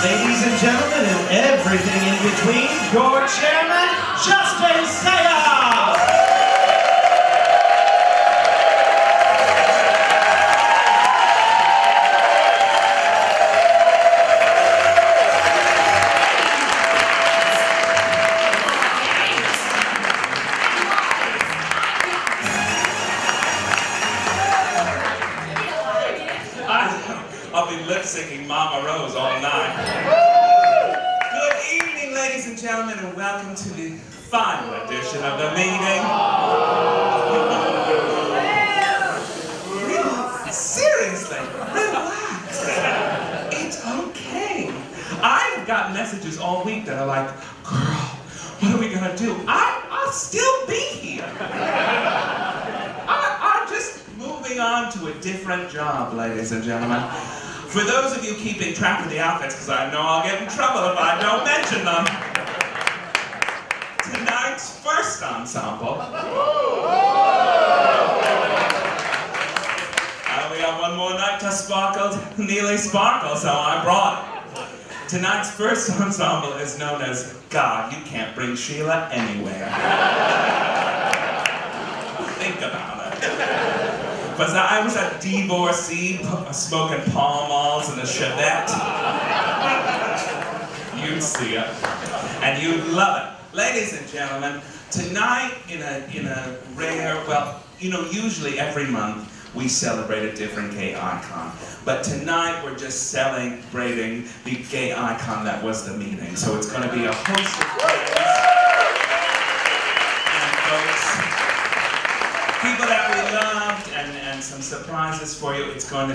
Ladies and gentlemen, and everything in between, your chairman, Sayre! I'll be lip-syncing Mama Rose all night. Good evening, ladies and gentlemen, and welcome to the final edition of the meeting. Seriously, relax. It's okay. I've got messages all week that are like, girl, what are we gonna do? I'll still be here. I'm just moving on to a different job, ladies and gentlemen. For those of you keeping track of the outfits, because I know I'll get in trouble if I don't mention them. Tonight's first ensemble. We got one more night to sparkle, nearly sparkle, so I brought it. Tonight's first ensemble is known as God, You Can't Bring Sheila Anywhere. Think about it. Because I was a divorcee smoking Pall Malls in a Chevette. You'd see it. And you'd love it. Ladies and gentlemen, tonight in a rare, well, you know, usually every month we celebrate a different gay icon. But tonight we're just celebrating the gay icon that was the meeting. So it's going to be a host of things. People that we loved, and some surprises for you.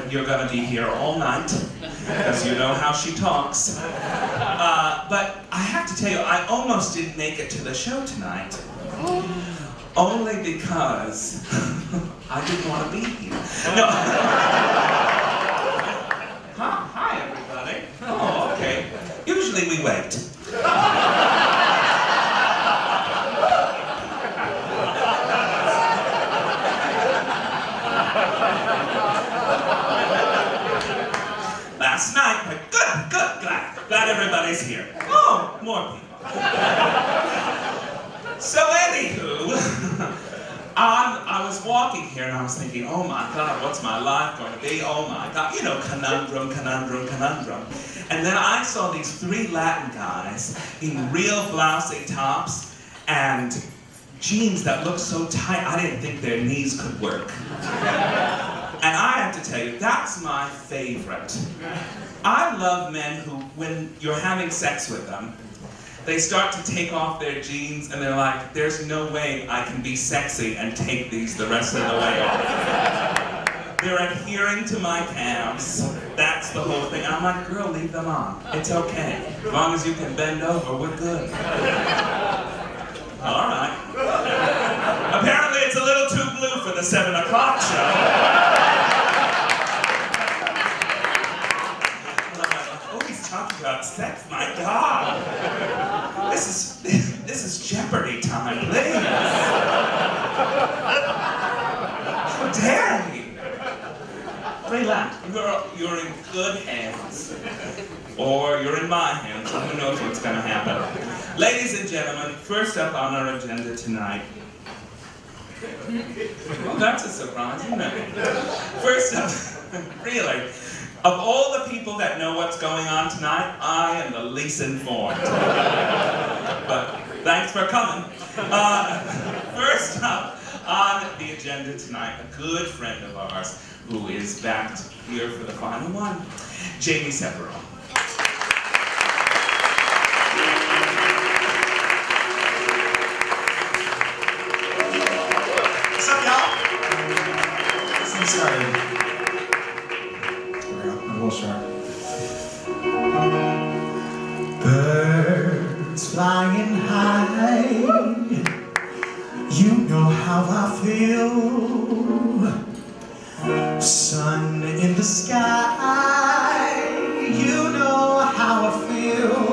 You're gonna be here all night, because you know how she talks. But I have to tell you, I almost didn't make it to the show tonight. Only because I didn't want to be here. No. Hi, everybody. Oh, okay. Usually we wait. Last night, but glad everybody's here. Oh, more people. So anywho, I was walking here and I was thinking, oh my God, what's my life going to be? Oh my God, you know, conundrum. And then I saw these three Latin guys in real blousy tops and jeans that looked so tight, I didn't think their knees could work. And I have to tell you, that's my favorite. I love men who, when you're having sex with them, they start to take off their jeans and they're like, there's no way I can be sexy and take these the rest of the way off. They're adhering to my calves. That's the whole thing. I'm like, girl, leave them on. It's okay. As long as you can bend over, we're good. All right. Apparently it's a little too blue for the 7 o'clock show. Talking about sex, my God. This is Jeopardy time, please. How dare you? Relax. You're in good hands. Or you're in my hands. Who knows what's going to happen. Ladies and gentlemen, first up on our agenda tonight. Well, that's a surprise, isn't it? First up, really. Of all the people that know what's going on tonight, I am the least informed. But thanks for coming. First up on the agenda tonight, a good friend of ours who is back here for the final one, Jamie Sepero. What's up, y'all? This is Sayre. Birds flying high, you know how I feel. Sun in the sky, you know how I feel.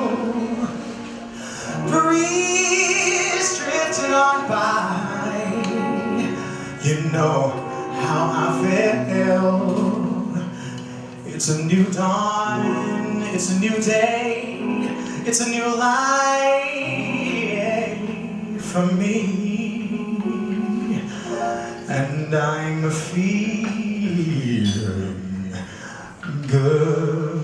Breeze drifting on by, you know how I feel. It's a new dawn, it's a new day, it's a new life for me, and I'm feeling good.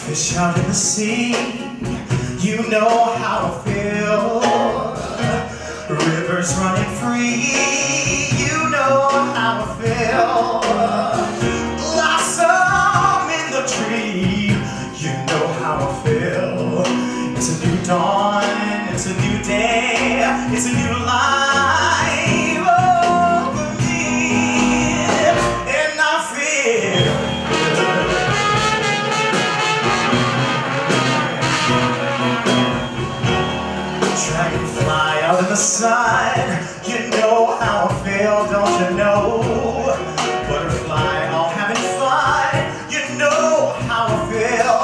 Fish out in the sea, you know how I feel. Rivers running free, you know how I feel. Blossom in the tree, you know how I feel. It's a new dawn, it's a new day, it's a new life over me, and I feel dragonfly out in the sun, you know how I feel, don't you know? Butterfly all having fun, you know how I feel.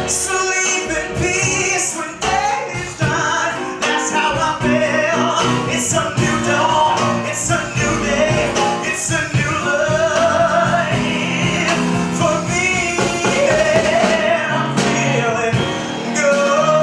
Sleep in peace when day is done, that's how I feel. It's a new dawn, it's a new day, it's a new life for me, and I'm feeling good.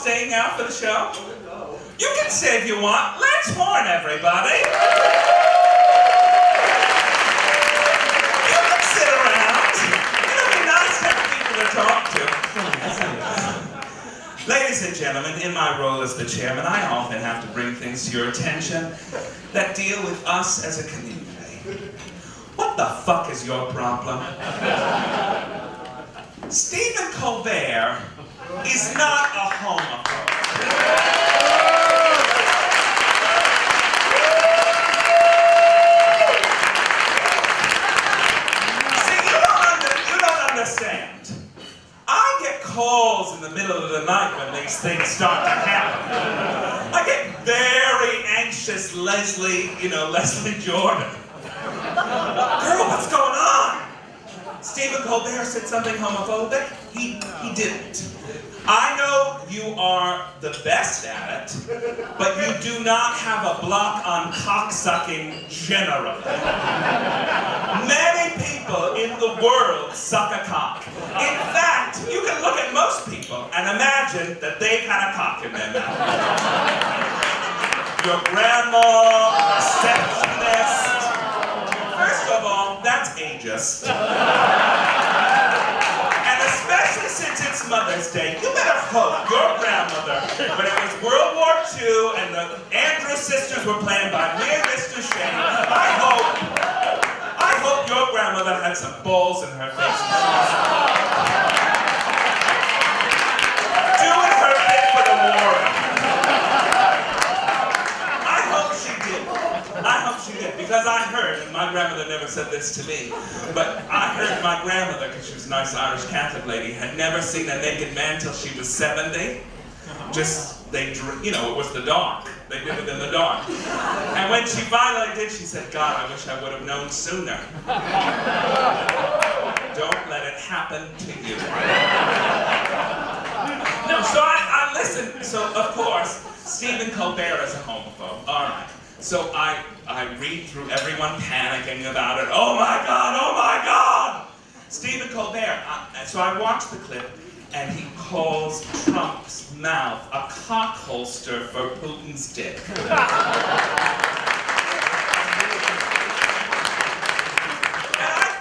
Staying out for the show? You can say if you want. Let's horn, everybody. You can sit around. It'll be nice to have people to talk to. Ladies and gentlemen, in my role as the chairman, I often have to bring things to your attention that deal with us as a community. What the fuck is your problem? Stephen Colbert is not a homophobe. See, you don't understand. I get calls in the middle of the like when these things start to happen. I get very anxious, Leslie Jordan. Girl, what's going on? Stephen Colbert said something homophobic. He didn't. I know you are the best at it, but you do not have a block on cocksucking generally. Many people in the world suck a cock. In fact, you can look at most people and imagine that they've had a cock in their mouth. Your grandma, receptionist. First of all, that's ageist. Especially since it's Mother's Day, you better hope your grandmother, when it was World War II and the Andrews sisters were playing by Mere Mr. Shane, I hope your grandmother had some balls in her face. Doing her bit for the war. I hope she did, because I heard, and my grandmother never said this to me, but I heard my grandmother, because she was a nice Irish Catholic lady, had never seen a naked man till she was 70. It was the dark. They did it in the dark. And when she finally did, she said, God, I wish I would have known sooner. Don't let it happen to you. No, so I listened. So, of course, Stephen Colbert is a homophobe. All right. So I read through everyone panicking about it. Oh my God, oh my God! Stephen Colbert. So I watched the clip, and he calls Trump's mouth a cock holster for Putin's dick. And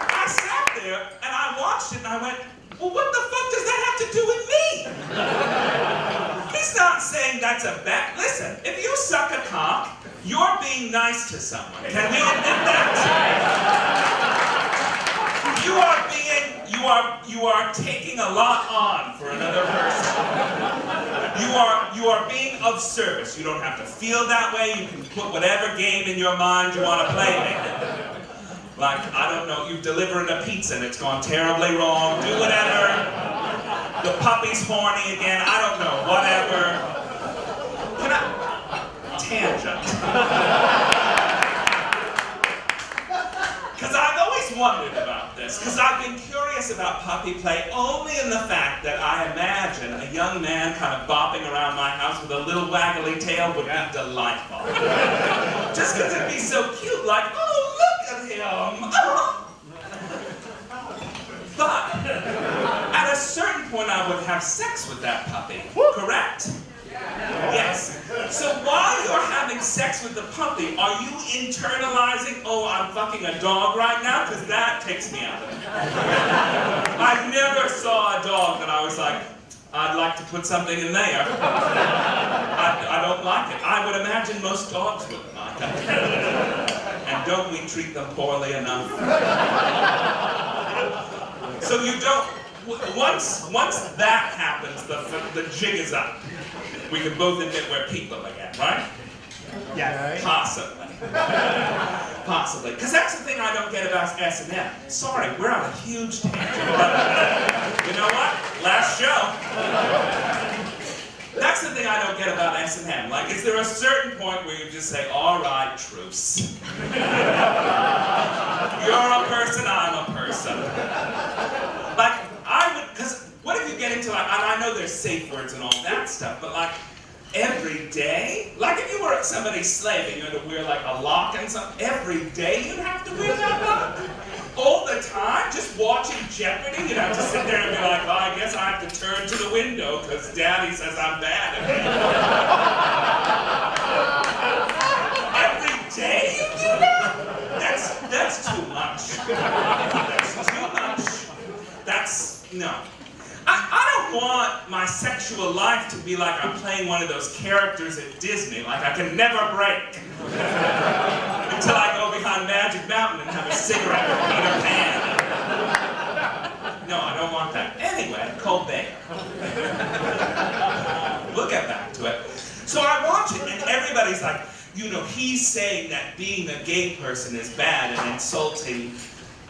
I sat there, and I watched it, and I went, well, what the fuck does that have to do with me? He's not saying that's a bad... Listen, if you suck a cock, you're being nice to someone. Can we admit that? You are taking a lot on for another person. You are being of service. You don't have to feel that way. You can put whatever game in your mind you want to play with. Like, I don't know, you're delivering a pizza and it's gone terribly wrong. Do whatever. The puppy's horny again. I don't know. Whatever. Can I... Tangent. Because I've always wondered about this, because I've been curious about puppy play only in the fact that I imagine a young man kind of bopping around my house with a little waggly tail would be delightful. Just because it'd be so cute, like, oh, look at him. Oh. But at a certain point I would have sex with that puppy, correct? Yes. So while you're having sex with the puppy, are you internalizing, oh, I'm fucking a dog right now? Because that takes me out of it. I never saw a dog that I was like, I'd like to put something in there. I don't like it. I would imagine most dogs wouldn't like it. And don't we treat them poorly enough? So you don't, once that happens, the jig is up. We can both admit we're people again, right? Yeah. Possibly. Possibly. Because that's the thing I don't get about S&M. Sorry, we're on a huge tangent. But you know what? Last show. That's the thing I don't get about S&M. Like, is there a certain point where you just say, all right, truce. You're a person, I'm a person. Like, I would, because what if you get into, like, and I know there's safe words and all that stuff, but like, every day? Like if you were somebody's slave and you had to wear like a lock and something, every day you'd have to wear that lock? All the time? Just watching Jeopardy? You'd have to sit there and be like, well, I guess I have to turn to the window because Daddy says I'm bad again. Every day you do that? That's too much. That's too much. No. I don't want my sexual life to be like I'm playing one of those characters at Disney, like I can never break. Until I go behind Magic Mountain and have a cigarette with Peter Pan. No, I don't want that. Anyway, Colbert. We'll get back to it. So I watch it and everybody's like, you know, he's saying that being a gay person is bad and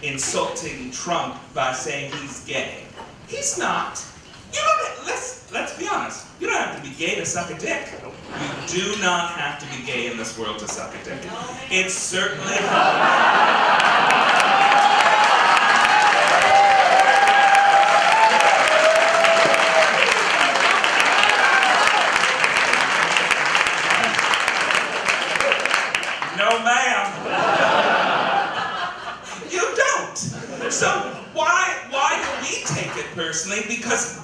insulting Trump by saying he's gay. He's not. You know, let's let's be honest. You don't have to be gay to suck a dick. You do not have to be gay in this world to suck a dick. It's certainly no, ma'am. You don't. So why do we take it personally? Because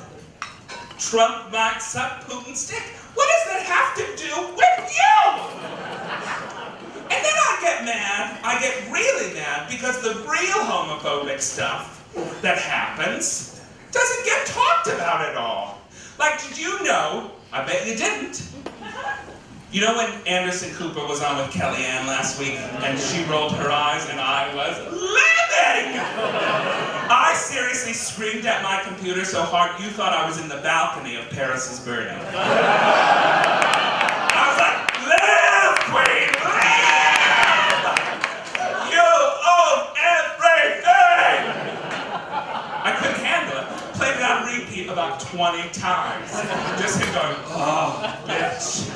Trump might suck Putin's dick. What does that have to do with you? And then I get mad. I get really mad because the real homophobic stuff that happens doesn't get talked about at all. Like, did you know? I bet you didn't. You know when Anderson Cooper was on with Kellyanne last week and she rolled her eyes and I was living? I seriously screamed at my computer so hard you thought I was in the balcony of Paris is Burning. I was like, live, queen, live! You own everything! I couldn't handle it. Played it on repeat about 20 times. Just him going, oh, bitch.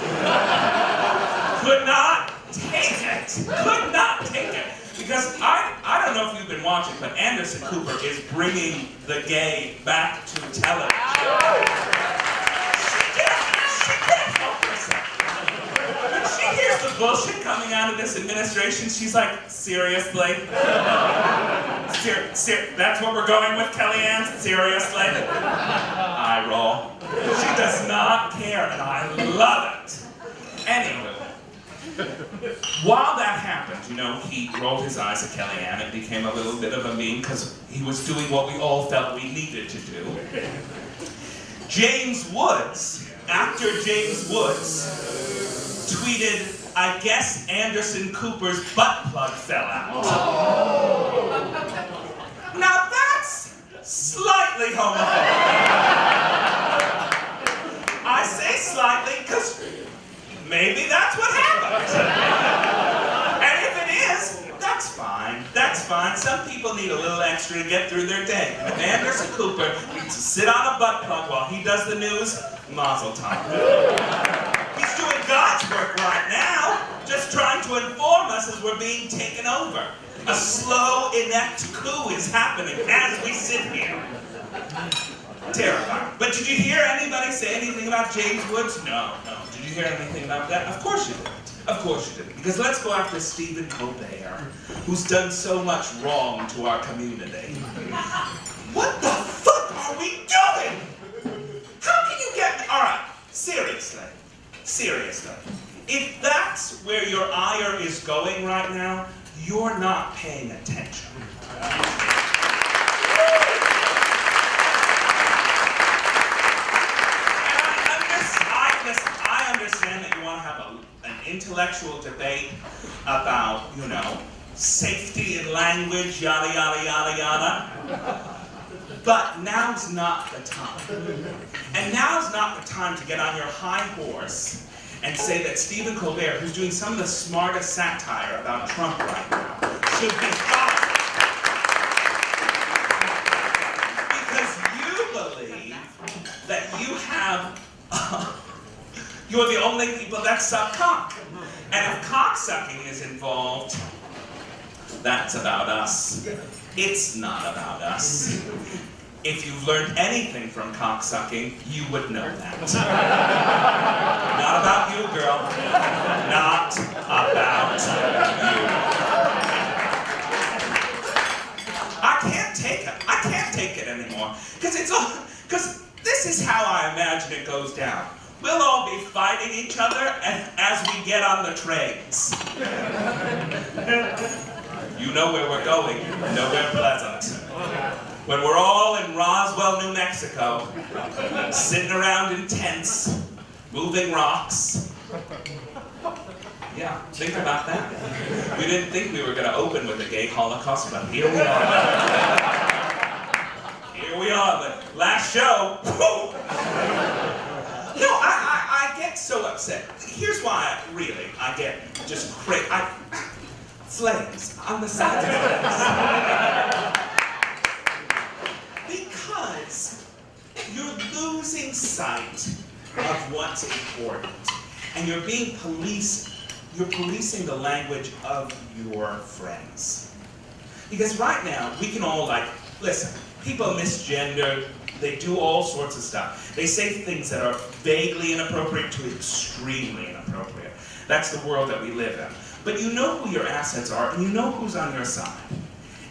Could not take it. Could not take it. Because I don't know if you've been watching, but Anderson Cooper is bringing the gay back to television. She can't help herself. When she hears the bullshit coming out of this administration, she's like, seriously? That's what we're going with, Kellyanne? Seriously? Eye roll. She does not care, and I love it. Anywho, while that happened, you know, he rolled his eyes at Kellyanne. It became a little bit of a meme because he was doing what we all felt we needed to do. James Woods, actor James Woods, tweeted, I guess Anderson Cooper's butt plug fell out. Now that's slightly homophobic. I say slightly because maybe that's what happened. And if it is, that's fine. That's fine. Some people need a little extra to get through their day. If Anderson Cooper needs to sit on a butt plug while he does the news, mazel tov. He's doing God's work right now, just trying to inform us as we're being taken over. A slow, inept coup is happening as we sit here. Terrifying. But did you hear anybody say anything about James Woods? No. Did you hear anything about that? Of course you didn't. Of course you didn't. Because let's go after Stephen Colbert, who's done so much wrong to our community. What the fuck are we doing? How can you get... All right, seriously. If that's where your ire is going right now, you're not paying attention. I understand that you want to have an intellectual debate about, you know, safety in language, yada, yada, yada, yada. But now's not the time. And now's not the time to get on your high horse and say that Stephen Colbert, who's doing some of the smartest satire about Trump right now, should be fired. Because you believe that you have... you're the only people that suck cock. And if cocksucking is involved, that's about us. It's not about us. If you've learned anything from cocksucking, you would know that. Not about you, girl. Not about you. I can't take it. I can't take it anymore. Because this is how I imagine it goes down. We'll all be fighting each other as we get on the trains. You know where we're going. Nowhere pleasant. When we're all in Roswell, New Mexico, sitting around in tents, moving rocks. Yeah, think about that. We didn't think we were going to open with a gay Holocaust, but here we are. Here we are, the last show. No, I get so upset. Here's why I get just crazy. Flames on the sides of my face. Because you're losing sight of what's important. And you're policing the language of your friends. Because right now, we can all listen, people misgender, they do all sorts of stuff. They say things that are vaguely inappropriate to extremely inappropriate. That's the world that we live in. But you know who your assets are, and you know who's on your side.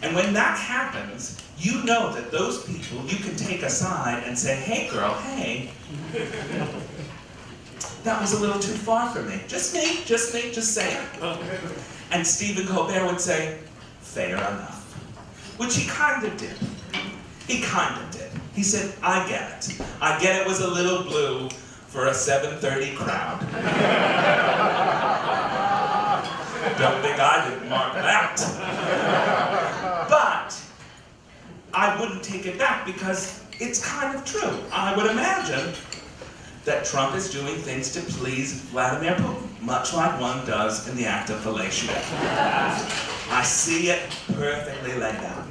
And when that happens, you know that those people you can take aside and say, hey girl, hey, that was a little too far for me. Just say it. And Stephen Colbert would say, fair enough. Which he kind of did. He kind of did. He said, I get it. I get it was a little blue for a 7:30 crowd. Don't think I didn't mark that. But I wouldn't take it back because it's kind of true. I would imagine that Trump is doing things to please Vladimir Putin, much like one does in the act of fellatio. I see it perfectly laid out.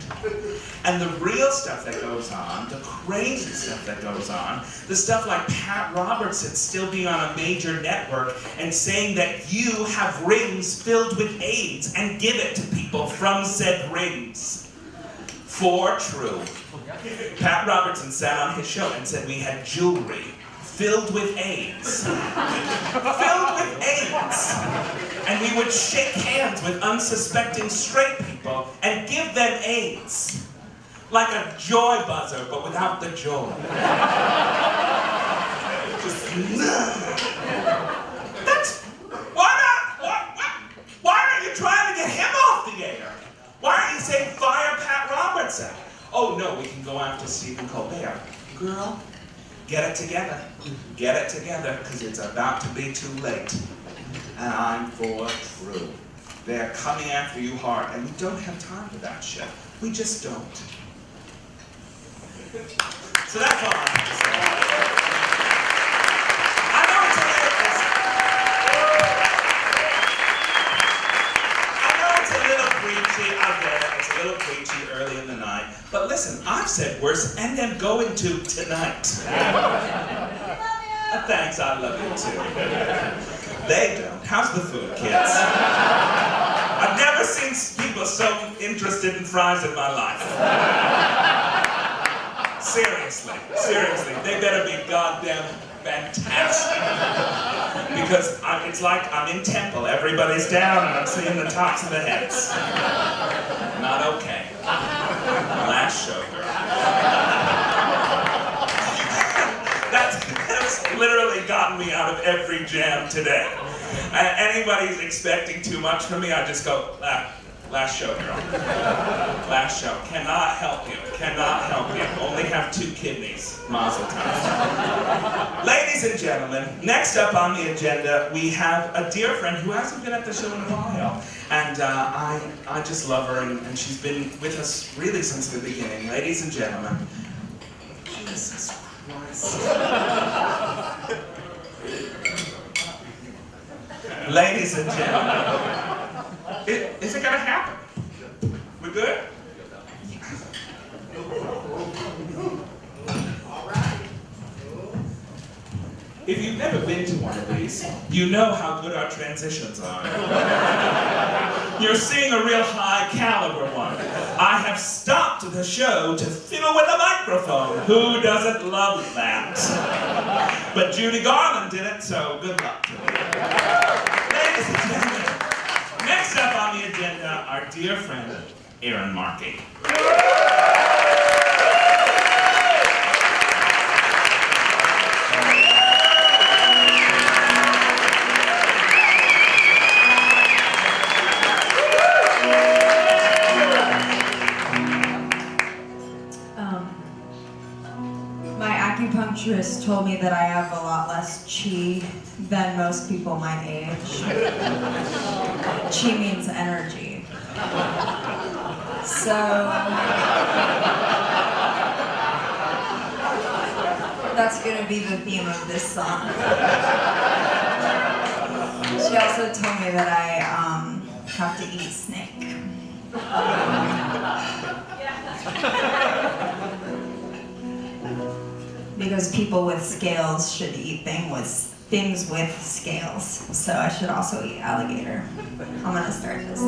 And the real stuff that goes on, the crazy stuff that goes on, the stuff like Pat Robertson still being on a major network and saying that you have rings filled with AIDS and give it to people from said rings. For true. Pat Robertson sat on his show and said we had jewelry filled with AIDS. Filled with AIDS. And we would shake hands with unsuspecting straight people and give them AIDS. Like a joy buzzer, but without the joy. Just, that's, why aren't you trying to get him off the air? Why aren't you saying fire Pat Robertson? Oh no, we can go after Stephen Colbert. Girl, get it together. Get it together, because it's about to be too late. And I'm for true. They're coming after you hard, and we don't have time for that shit. We just don't. So that's all I have to say. I know it's a little preachy, I get it, it's a little preachy early in the night. But listen, I've said worse, and am going to tonight. Thanks, I love you too. They don't. How's the food, kids? I've never seen people so interested in fries in my life. Seriously, they better be goddamn fantastic. Because it's like I'm in temple, everybody's down and I'm seeing the tops of the heads. Not okay. Last show, girl. That's literally gotten me out of every jam today. Anybody's expecting too much from me, I just go, last show, girl. Last show. Cannot help you. Cannot help you. Only have 2 kidneys. Mazel tov. Ladies and gentlemen, next up on the agenda, we have a dear friend who hasn't been at the show in a while. And I just love her, and she's been with us really since the beginning. Ladies and gentlemen, Jesus Christ. Ladies and gentlemen, is it gonna happen? We good? If you've never been to one of these, you know how good our transitions are. You're seeing a real high caliber one. I have stopped the show to fiddle with a microphone. Who doesn't love that? But Judy Garland did it, so good luck to her. Ladies and gentlemen, next up on the agenda, our dear friend, Aaron Markey. My acupuncturist told me that I have a lot less chi than most people my age. Chi means energy. So that's going to be the theme of this song. She also told me that I have to eat snake. because people with scales should eat things with scales. So I should also eat alligator. I'm gonna start this.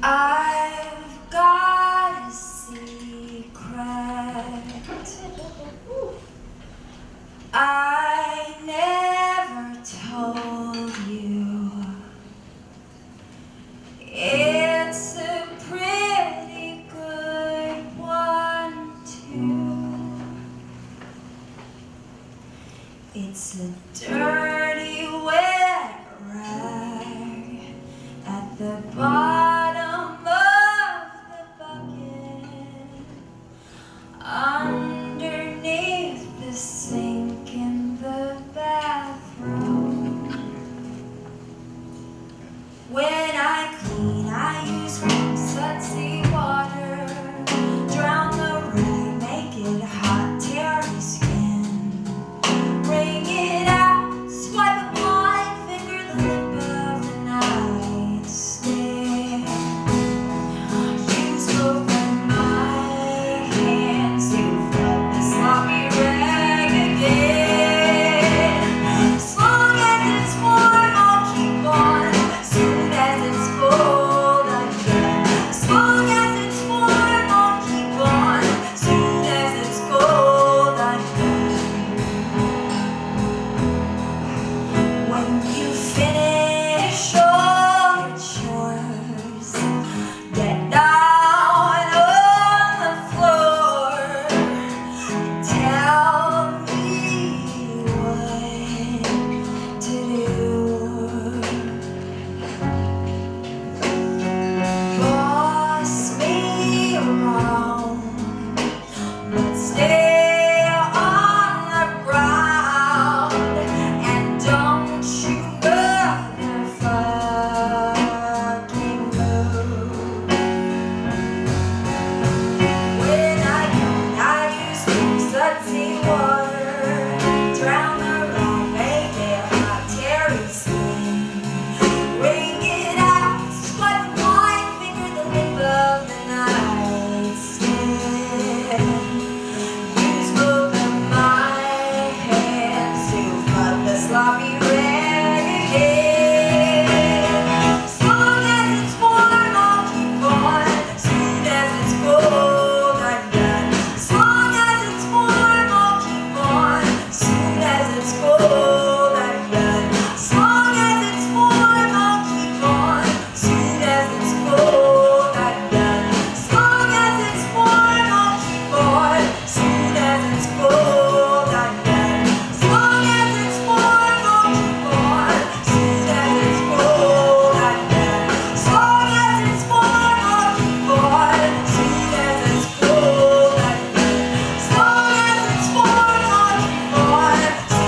I've got a secret I never told you. It's a pretty good one too. It's a dirty wet rag at the bottom of the bucket, underneath the sink in the bathroom. When I clean, I use warm, sudsy water. Drown the rag, make it hot, terry skin. Wring it out, swipe a blind finger, the lip of the nightstand. Use both of my hands to flip the sloppy rag again. As long as it's warm, I'll keep on. Soon as it's cold, I'm done. As long as it's warm, I'll keep on. Soon as it's cold, I'm done. When you finish all your chores, get down on the floor and tell me what to do. Boss me around, but stay on the ground, and don't you motherfucking move. When I come, I use warm, sudsy water. Drown the rag, make it hot, terry skin. Wring it out, swipe a blind finger, the lip of the nightstand. Use both of my hands to flood the sloppy rag again. As long as it's warm, I'll keep on. Soon as it's cold, I'm done. As long as it's warm, I'll keep on. Soon as it's cold, I'm done. As long as it's warm, I'll keep on. Soon as it's cold, I'm done. As long as it's warm, I'll keep on. Soon as it's cold, I'm done. As long as it's warm, I'll keep on. Soon as it's cold, I'm done. As long as it's warm, I'll keep on. Soon as it's cold, I'm done. As long as it's warm, I'll keep on.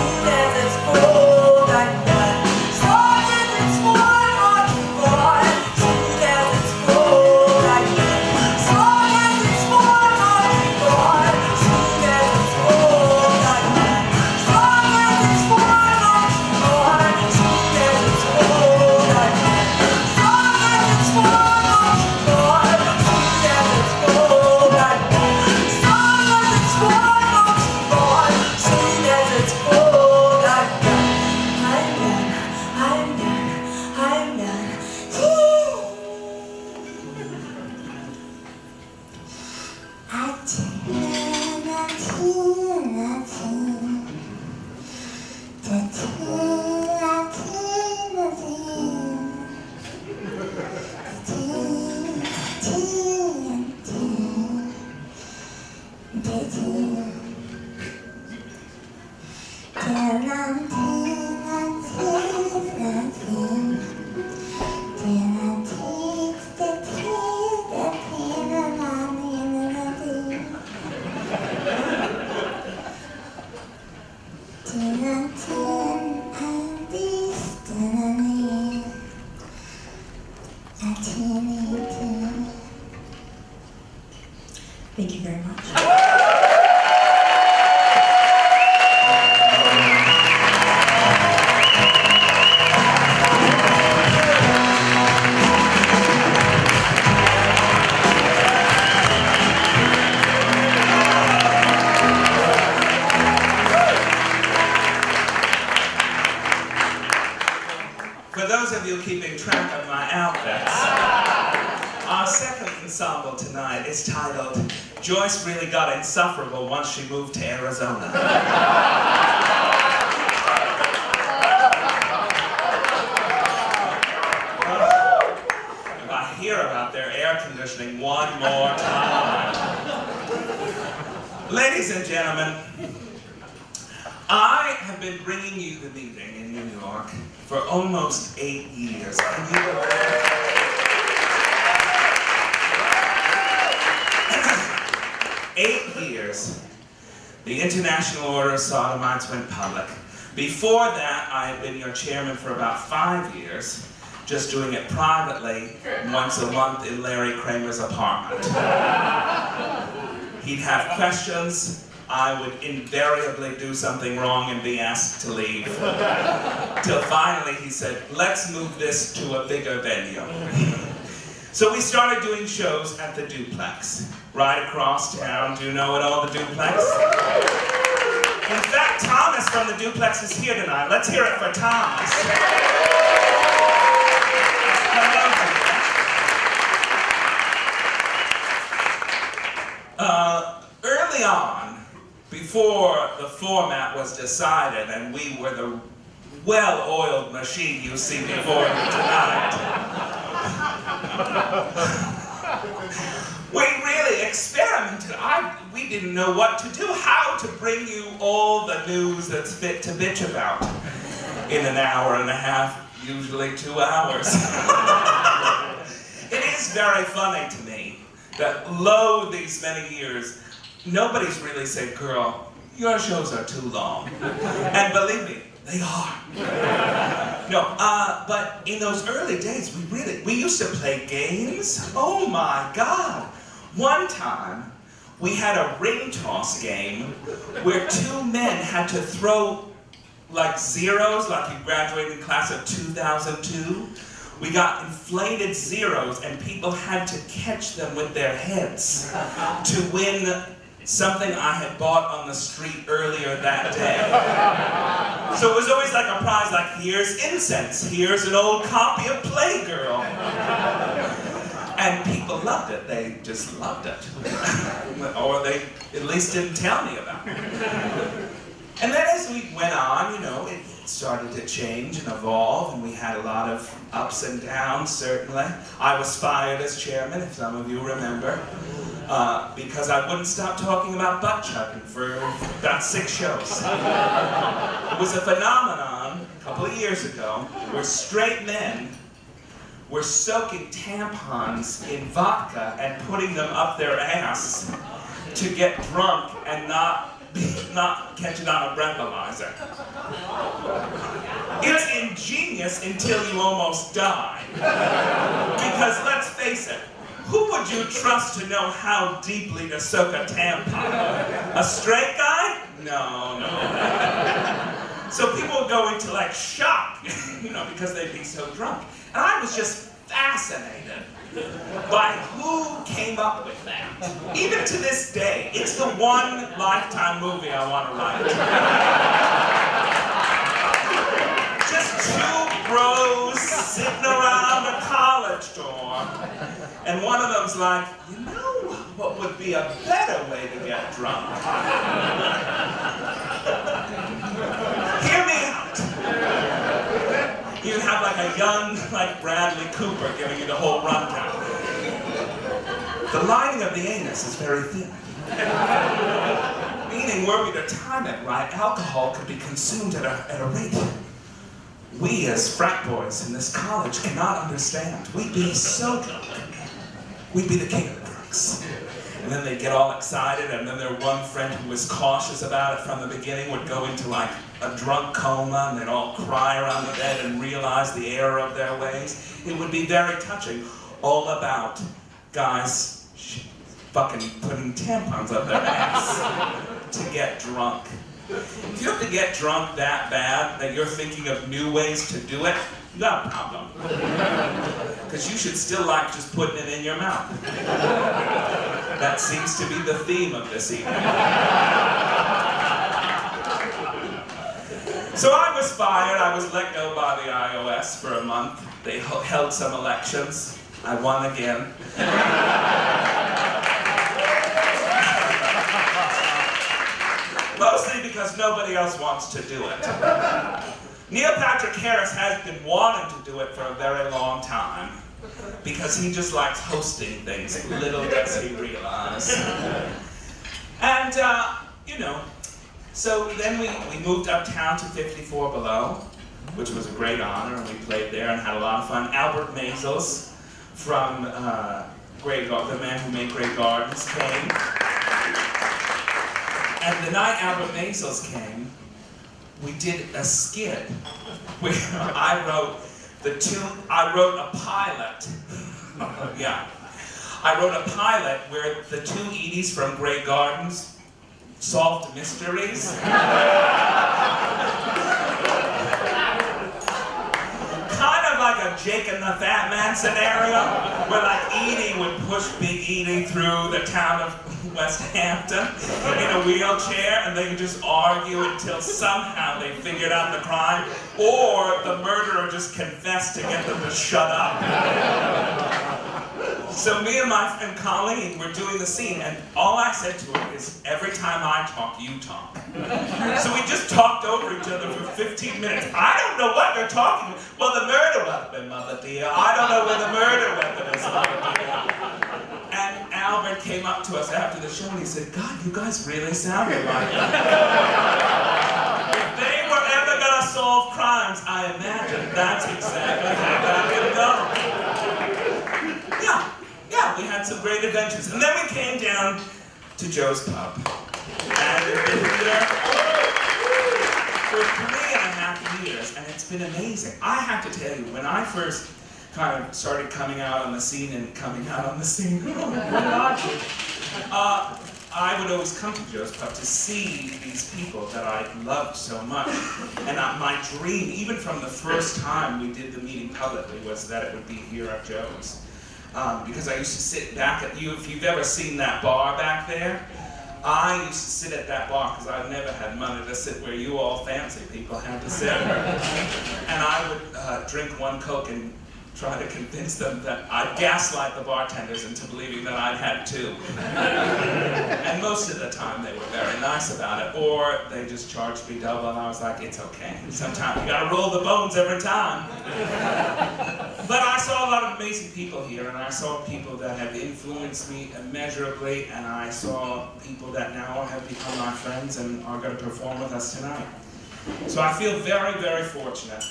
Soon as it's cold, I'm done. As long as it's warm, I'll keep on. Soon as it's cold, I'm done. As long as it's warm, I'll keep on. Soon as it's cold, I'm done. As long as it's warm, I'll keep on. Soon as it's cold, I'm done. As long as it's warm, I'll keep on. Soon as it's cold, I'm done. As long as it's warm, I'll keep on. Soon as it's cold, I'm done. I'm done. I'm done. Thank you very much. outfits. Our second ensemble tonight is titled, Joyce Really Got Insufferable Once She Moved to Arizona. If I hear about their air conditioning one more time. Ladies and gentlemen, I have been bringing you the meeting in New York for almost 8 years. Can you believe it? 8 years. The International Order of Sodomites went public. Before that, I had been your chairman for about 5 years, just doing it privately once a month in Larry Kramer's apartment. He'd have questions. I would invariably do something wrong and be asked to leave. Till finally he said, let's move this to a bigger venue. So we started doing shows at the Duplex, right across town. Do you know it all, the Duplex? In fact, Thomas from the Duplex is here tonight. Let's hear it for Thomas. Hello, Duplex. Early on, before the format was decided and we were the well-oiled machine you see before you tonight, we really experimented. We didn't know what to do, how to bring you all the news that's fit to bitch about in an hour and a half, usually 2 hours. It is very funny to me that lo these many years, nobody's really said, girl, your shows are too long. And believe me, they are. No, but in those early days, we used to play games. Oh my God. One time, we had a ring toss game where 2 men had to throw like zeros, like you graduated in class of 2002. We got inflated zeros and people had to catch them with their heads to win something I had bought on the street earlier that day. So it was always like a prize, like here's incense, here's an old copy of Playgirl. And people loved it, they just loved it. Or they at least didn't tell me about it. And then as we went on, you know, it started to change and evolve, and we had a lot of ups and downs, certainly. I was fired as chairman, if some of you remember, because I wouldn't stop talking about butt chugging for about 6 shows. It was a phenomenon a couple of years ago where straight men were soaking tampons in vodka and putting them up their ass to get drunk and not catch it on a breathalyzer. It's ingenious until you almost die. Because let's face it, who would you trust to know how deeply to soak a tampon? A straight guy? No. So people would go into like shock, you know, because they'd be so drunk. And I was just fascinated by who came up with that. Even to this day, it's the one Lifetime movie I want to write. Just 2 bros sitting around a college dorm, and one of them's like, you know what would be a better way to get drunk? Hear me out. You have like a young, like Bradley Cooper giving you the whole rundown. The lining of the anus is very thin. Meaning, were we to time it right, alcohol could be consumed at a rate we as frat boys in this college cannot understand. We'd be so drunk. We'd be the king of the drunks. And then they'd get all excited, and then their one friend who was cautious about it from the beginning would go into like a drunk coma, and they'd all cry around the bed and realize the error of their ways. It would be very touching, all about guys fucking putting tampons up their ass to get drunk. If you have to get drunk that bad that you're thinking of new ways to do it, you got a problem. Because you should still like just putting it in your mouth. That seems to be the theme of this evening. So I was fired. I was let go by the iOS for a month. They held some elections. I won again. Mostly because nobody else wants to do it. Neil Patrick Harris has been wanting to do it for a very long time because he just likes hosting things. Little does he realize. And, you know, so then we moved uptown to 54 Below, which was a great honor, and we played there and had a lot of fun. Albert Maysles from the man who made Grey Gardens came. And the night Albert Maysles came, we did a skit where I wrote a pilot. Yeah. I wrote a pilot where the two Edie's from Grey Gardens solved mysteries. Kind of like a Jake and the Fat Man scenario, where like Edie would push Big Edie through the town of West Hampton in a wheelchair, and they could just argue until somehow they figured out the crime, or the murderer just confessed to get them to shut up. So me and my friend Colleen were doing the scene, and all I said to her is, every time I talk, you talk. So we just talked over each other for 15 minutes. I don't know what they're talking about. Well, the murder weapon, mother dear. I don't know where the murder weapon is, mother dear. And Albert came up to us after the show and he said, God, you guys really sounded like it. If they were ever gonna solve crimes, I imagine that's exactly how that would go. Yeah, we had some great adventures. And then we came down to Joe's Pub. And we've been here for 3.5 years, and it's been amazing. I have to tell you, when I first kind of started coming out on the scene, I would always come to Joe's Pub to see these people that I loved so much. And my dream, even from the first time we did the meeting publicly, was that it would be here at Joe's. Because I used to sit back at if you've ever seen that bar back there, I used to sit at that bar because I've never had money to sit where you all fancy people had to sit. And I would drink one Coke and try to convince them that I'd gaslight the bartenders into believing that I'd had two. And most of the time they were very nice about it, or they just charged me double, and I was like, it's okay. Sometimes you gotta roll the bones every time. But I saw a lot of amazing people here, and I saw people that have influenced me immeasurably, and I saw people that now have become my friends and are going to perform with us tonight. So I feel very, very fortunate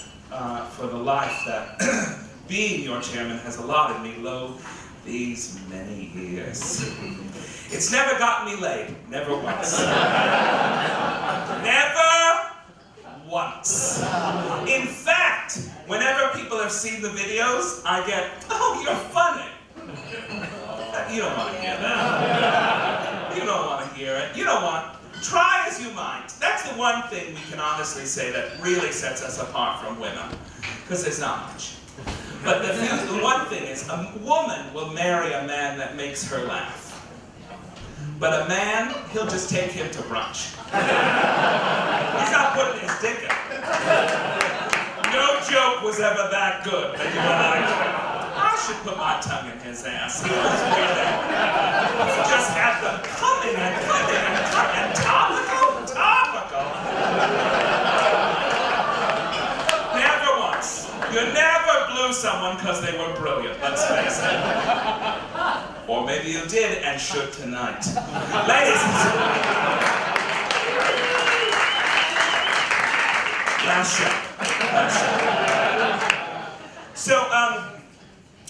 for the life that being your chairman has allotted me, lo, these many years. It's never gotten me laid, never once. Never once. In fact, whenever people have seen the videos, I get, oh, you're funny. You don't want to hear that. You don't want to hear it. You don't want, try as you might. That's the one thing we can honestly say that really sets us apart from women, because there's not much. But the one thing is, a woman will marry a man that makes her laugh. But a man, he'll just take him to brunch. He's not putting his dick in. No joke was ever that good that you were like, I should put my tongue in his ass. He was really, he just had them coming and coming and coming, and topical. Never once. You never blew someone because they were brilliant, let's face it. Or maybe you did and should tonight. Ladies and gentlemen. Last show. So,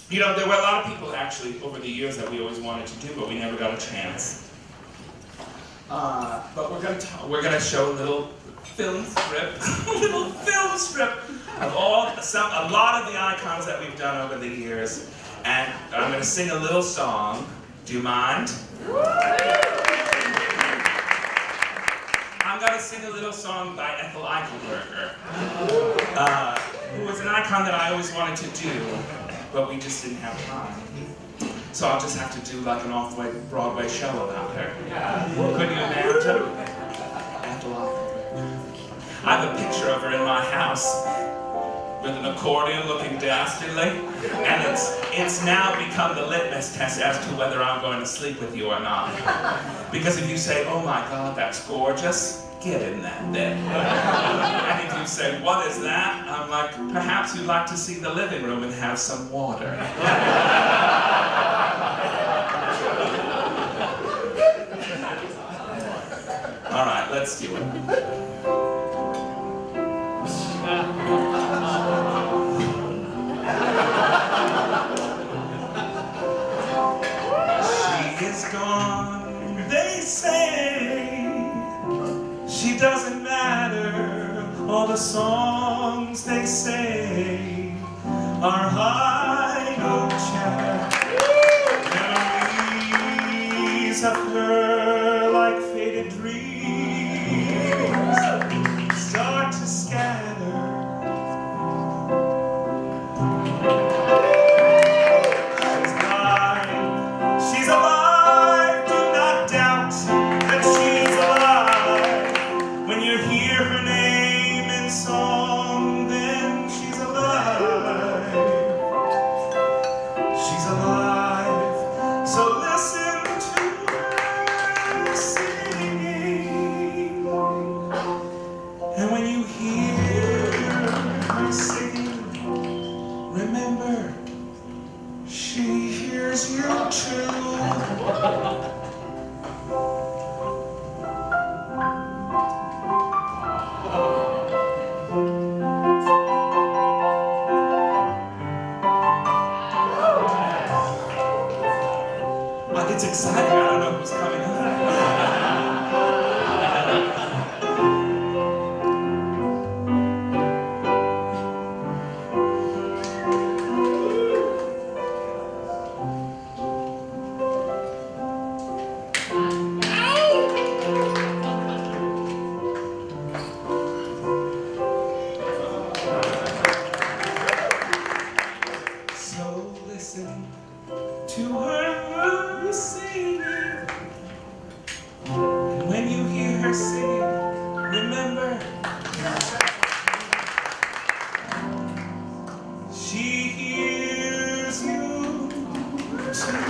you know, there were a lot of people actually over the years that we always wanted to do, but we never got a chance. But we're gonna show a little film strip, of a lot of the icons that we've done over the years, and I'm gonna sing a little song. Do you mind? I'm gonna sing a little song by Ethel Eichelberger, who was an icon that I always wanted to do, but we just didn't have time. So I'll just have to do like an off-Broadway show about her. Couldn't you imagine? Ethel Eichelberger. I have a picture of her in my house with an accordion looking dastardly, and it's now become the litmus test as to whether I'm going to sleep with you or not. Because if you say, oh my God, that's gorgeous, get in that bed. And if you say, what is that? I'm like, perhaps you'd like to see the living room and have some water. All right, let's do it. She is gone, they say. She doesn't matter. All the songs they say are high note chatter. Memories of her like faded dreams start to scatter. She's alive, do not doubt that she's alive. When you hear her name in song, then she's alive. She's alive, so listen to her singing. And when you hear her singing, remember, she hears you too. It's exciting. I don't know who's coming up. So listen to her singing. And when you hear her singing, remember, she hears you too.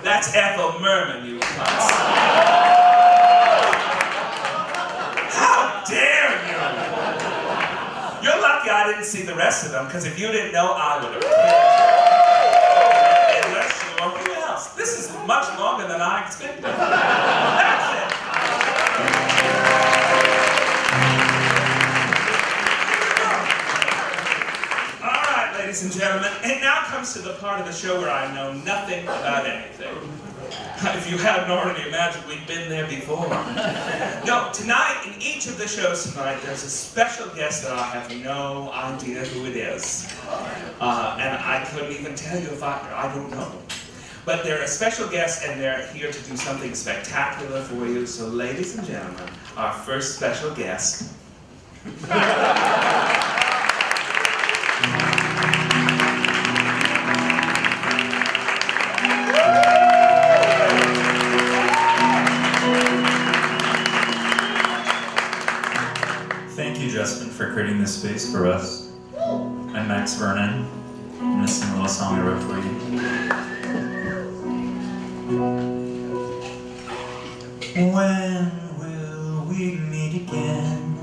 That's Ethel Merman, you cunts. How dare you! You're lucky I didn't see the rest of them, because if you didn't know, I would have. Unless you or who else. This is much longer than I expected. That's it. All right, ladies and gentlemen, it now comes to the part of the show where I know nothing about anything. If you hadn't already imagined, we've been there before. No, tonight, in each of the shows tonight, there's a special guest that I have no idea who it is. And I couldn't even tell you if I don't know. But they're a special guest, and they're here to do something spectacular for you. So, ladies and gentlemen, our first special guest. Thank you, Justin, for creating this space for us. I'm Max Vernon. I'm going to sing a little song I wrote for you. When will we meet again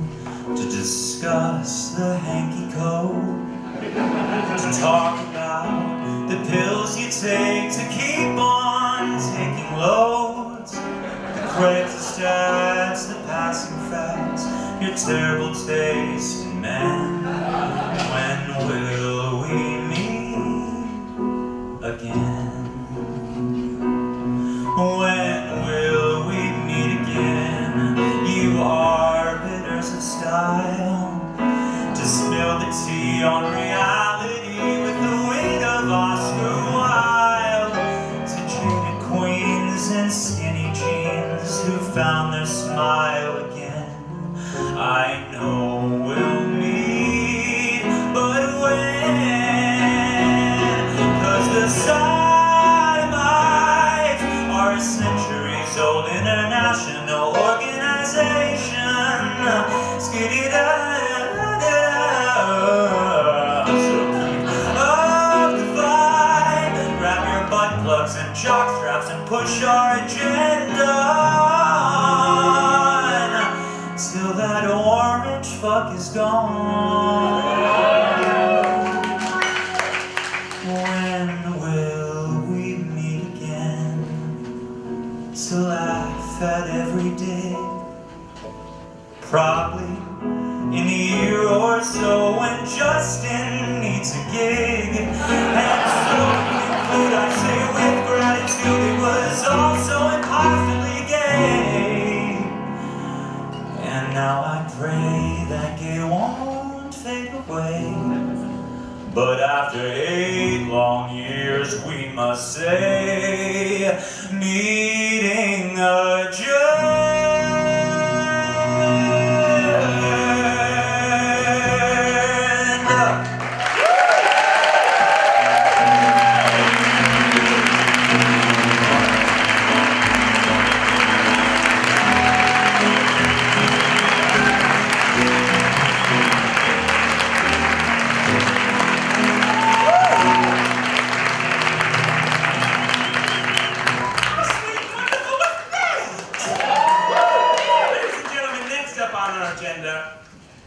to discuss the hanky code? To talk about the pills you take to keep on taking loads, the crazy stats, the passing facts, your terrible taste in men. When will we meet on reality with the weight of Oscar Wilde. To jaded queens and skinny jeans who found their smile again. I know we'll meet, but when? 'Cause the Sodomites are a centuries-old international organization. Skiddy-da-da-da. So keep up the fight, grab your butt plugs and jock straps and push our agenda on till that orange fuck is gone. When will we meet again to laugh at every day? Probably in a year or so when Justin needs a gig. And so conclude, I say with gratitude, it was all so impossibly gay. And now I pray that gay won't fade away. But after 8 long years, we must say, needing agenda.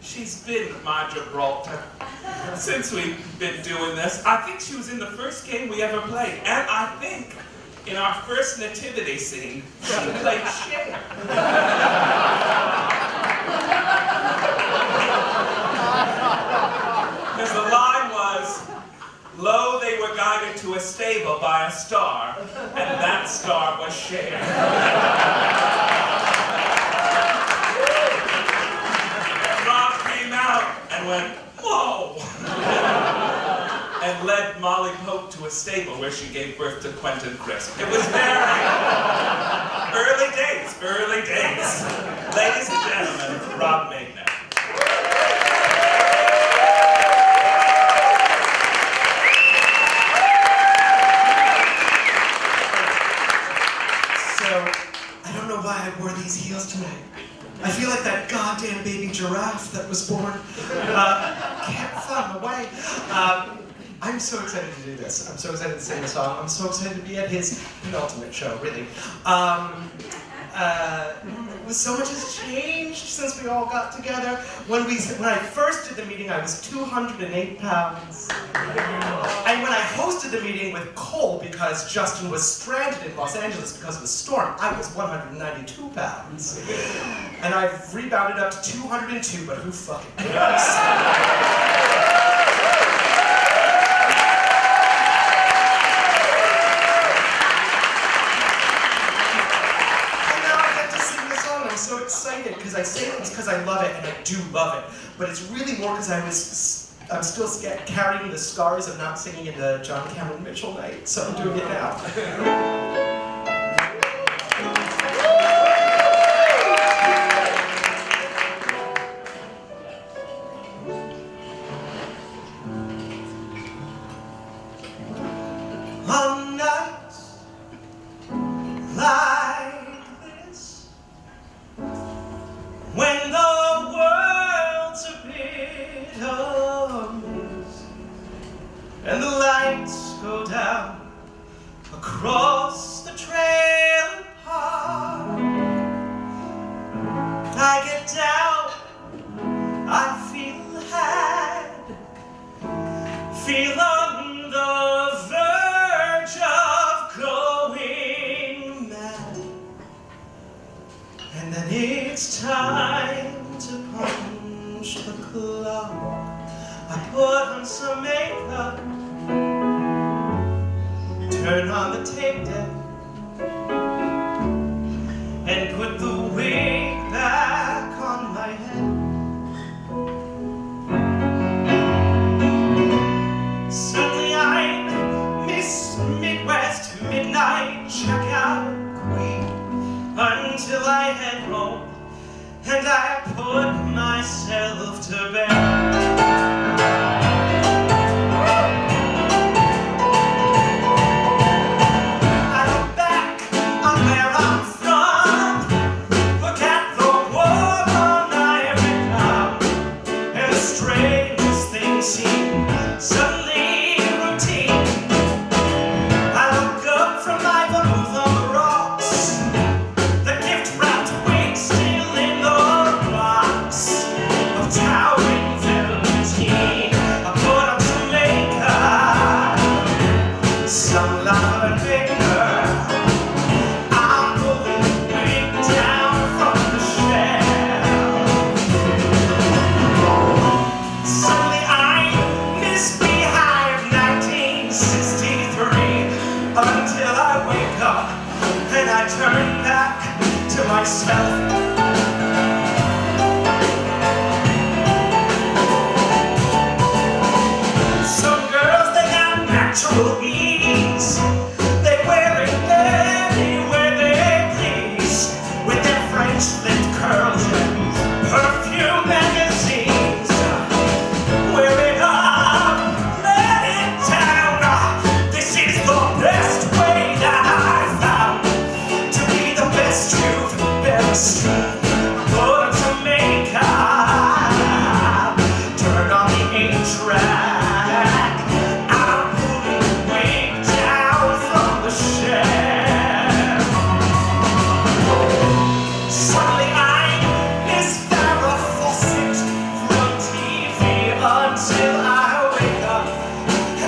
She's been my Gibraltar since we've been doing this. I think she was in the first game we ever played, and I think in our first nativity scene, she played Sayre. Because the line was, lo, they were guided to a stable by a star, and that star was Sayre. And went, whoa! and led Molly Pope to a stable where she gave birth to Quentin Crisp. It was very early days. Ladies and gentlemen, Rob Magnet. So, I don't know why I wore these heels tonight. I feel like that goddamn baby giraffe that was born. Can't find my way. I'm so excited to do this. I'm so excited to sing the song. I'm so excited to be at his penultimate show, really. So much has changed since we all got together. When I first did the meeting, I was 208 pounds. And when I hosted the meeting with Cole because Justin was stranded in Los Angeles because of a storm, I was 192 pounds. And I've rebounded up to 202, but who fucking cares? I'm so excited because I say it's because I love it, and I do love it. But it's really more because I'm still carrying the scars of not singing in the John Cameron Mitchell night, so I'm doing it now. On nights like this, when the world's a bit amiss, and the lights go down across the trailer park, I get down, I feel had, feel on the verge of going mad. And then it's time to punch the clock. I put on some makeup, turn on the tape deck, and put the wig back on my head. I turned back to myself. Some girls, they got natural ease. They wear it anywhere they please, with their French lipped curls and perfume magazines. Wear it up, let it down. This is the best way that I found to be the best you've ever seen. Put on some makeup, turn on the 8-track.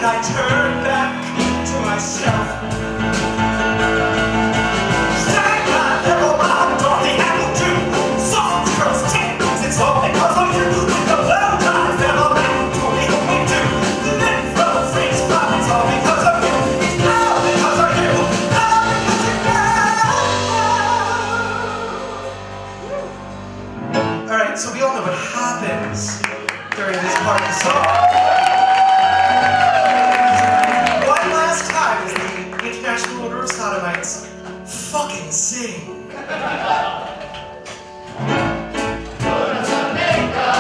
I turn back to myself. Stand by, level up, Dorothy Apple too. Soft girls, tickles, it's all because of you. With the low time, fellow man, Tony, who we do. The lip from the freeze pop, it's all because of you. It's all because of you. All because of you. Alright, so we all know what happens during this part of the song. National Order of Sodomites, fucking sing.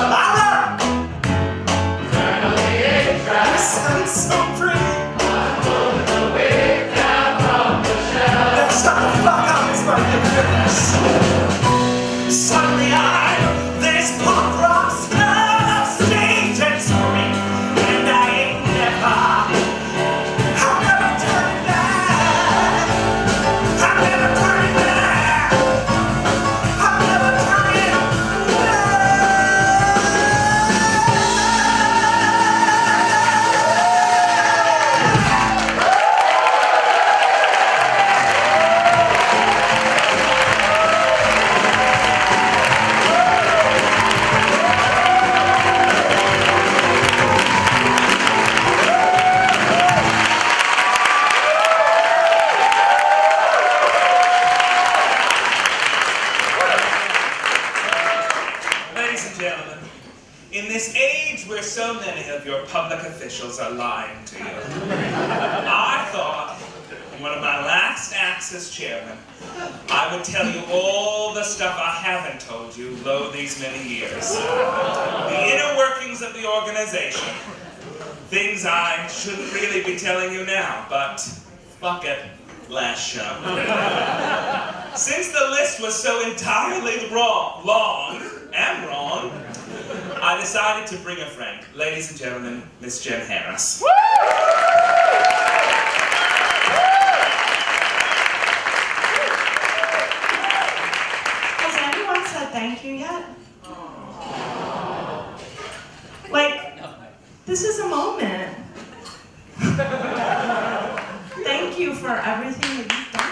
Louder! You sound so pretty. Now shut the fuck up, it's my goodness. Suddenly I'm this punk rock star, stage and scream, and I ain't never. In this age where so many of your public officials are lying to you, I thought, in one of my last acts as chairman, I would tell you all the stuff I haven't told you, lo these many years. The inner workings of the organization. Things I shouldn't really be telling you now, but fuck it, last show. Since the list was so entirely long, I decided to bring a friend. Ladies and gentlemen, Miss Jen Harris. Woo! Has anyone said thank you yet? Like, this is a moment. Thank you for everything that you've done.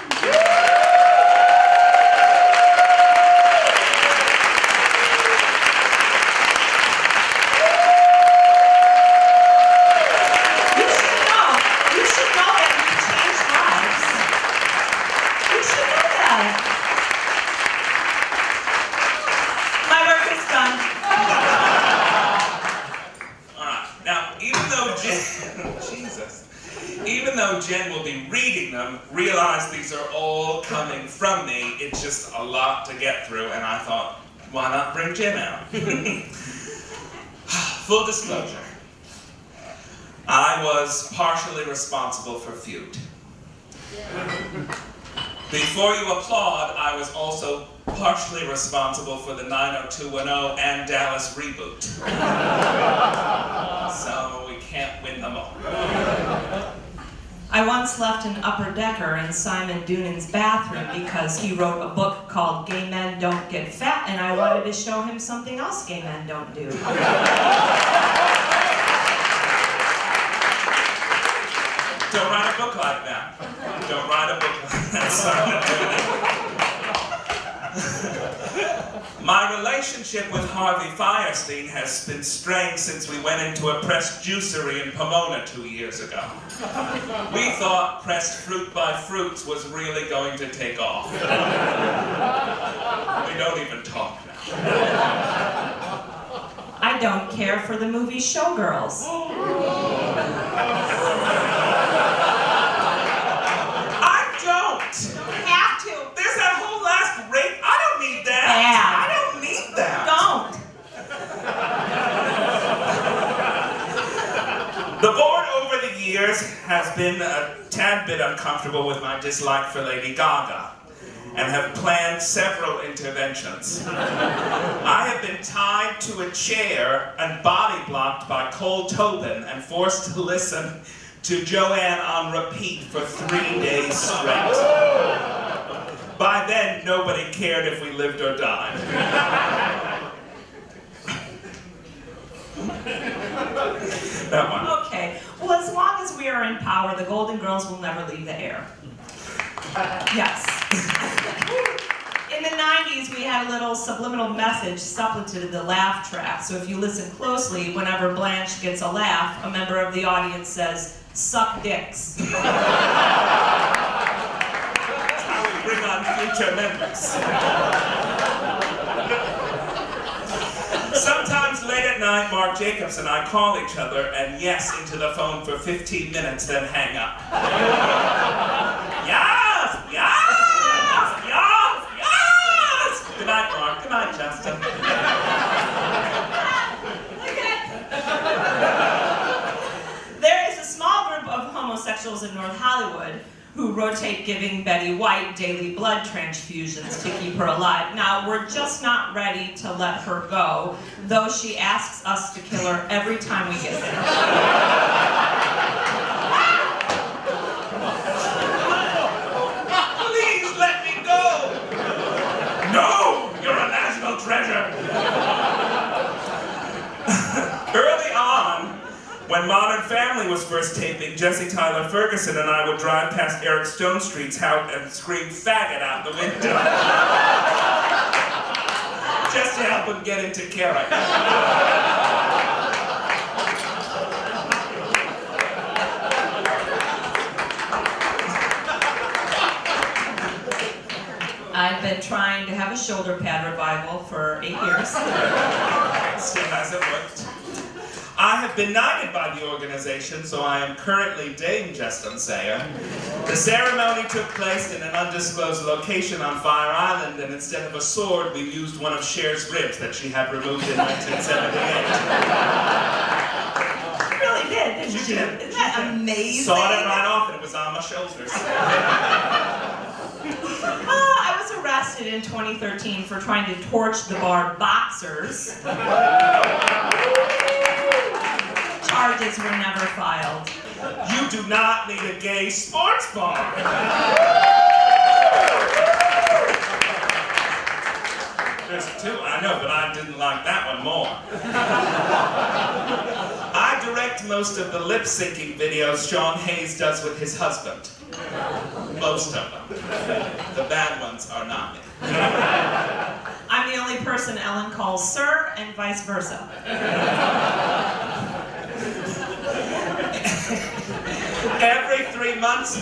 Even though Jen will be reading them, realize these are all coming from me. It's just a lot to get through, and I thought, why not bring Jen out? Full disclosure, I was partially responsible for Feud. Before you applaud, I was also partially responsible for the 90210 and Dallas reboot. So we can't win them all. I once left an upper decker in Simon Doonan's bathroom because he wrote a book called Gay Men Don't Get Fat, and I wanted to show him something else gay men don't do. Don't write a book like that. Don't write a book like that. Simon Doonan. My relationship with Harvey Fierstein has been strained since we went into a pressed juicery in Pomona 2 years ago. We thought pressed fruit by fruits was really going to take off. We don't even talk now. I don't care for the movie Showgirls. I don't! You have to. There's that whole last rape. I don't need that. Yeah. I don't need that. Don't. The board over the years has been a tad bit uncomfortable with my dislike for Lady Gaga and have planned several interventions. I have been tied to a chair and body blocked by Cole Tobin and forced to listen to Joanne on repeat for 3 days straight. By then, nobody cared if we lived or died. That one. Okay. Well, as long as we are in power, the Golden Girls will never leave the air. Yes. In the 90s, we had a little subliminal message supplemented in the laugh track. So if you listen closely, whenever Blanche gets a laugh, a member of the audience says, "Suck dicks." That's how we bring on future members. Sometimes late at night, Mark Jacobs and I call each other and yes into the phone for 15 minutes, then hang up. Yes! Yes! Yes! Yes! Good night, Mark. Good night, Justin. There is a small group of homosexuals in North Hollywood who rotate giving Betty White daily blood transfusions to keep her alive. Now, we're just not ready to let her go, though she asks us to kill her every time we get there. Please let me go! No! You're a national treasure! Early on, when Modern Family was first taping, Jesse Tyler Ferguson and I would drive past Eric Stone Street's house and scream faggot out the window. Just to help him get into character. I've been trying to have a shoulder pad revival for 8 years. Still hasn't worked. I have been knighted by the organization, so I am currently Dame Justin Sayre. The ceremony took place in an undisclosed location on Fire Island, and instead of a sword, we used one of Cher's ribs that she had removed in 1978. You really did, didn't She you? did. Isn't that amazing? Sawed it right off, and it was on my shoulders. I was arrested in 2013 for trying to torch the bar Boxers. Charges were never filed. You do not need a gay sports bar. There's two, I know, but I didn't like that one more. I direct most of the lip-syncing videos Sean Hayes does with his husband. Most of them. The bad ones are not me. I'm the only person Ellen calls sir, and vice versa. Every 3 months,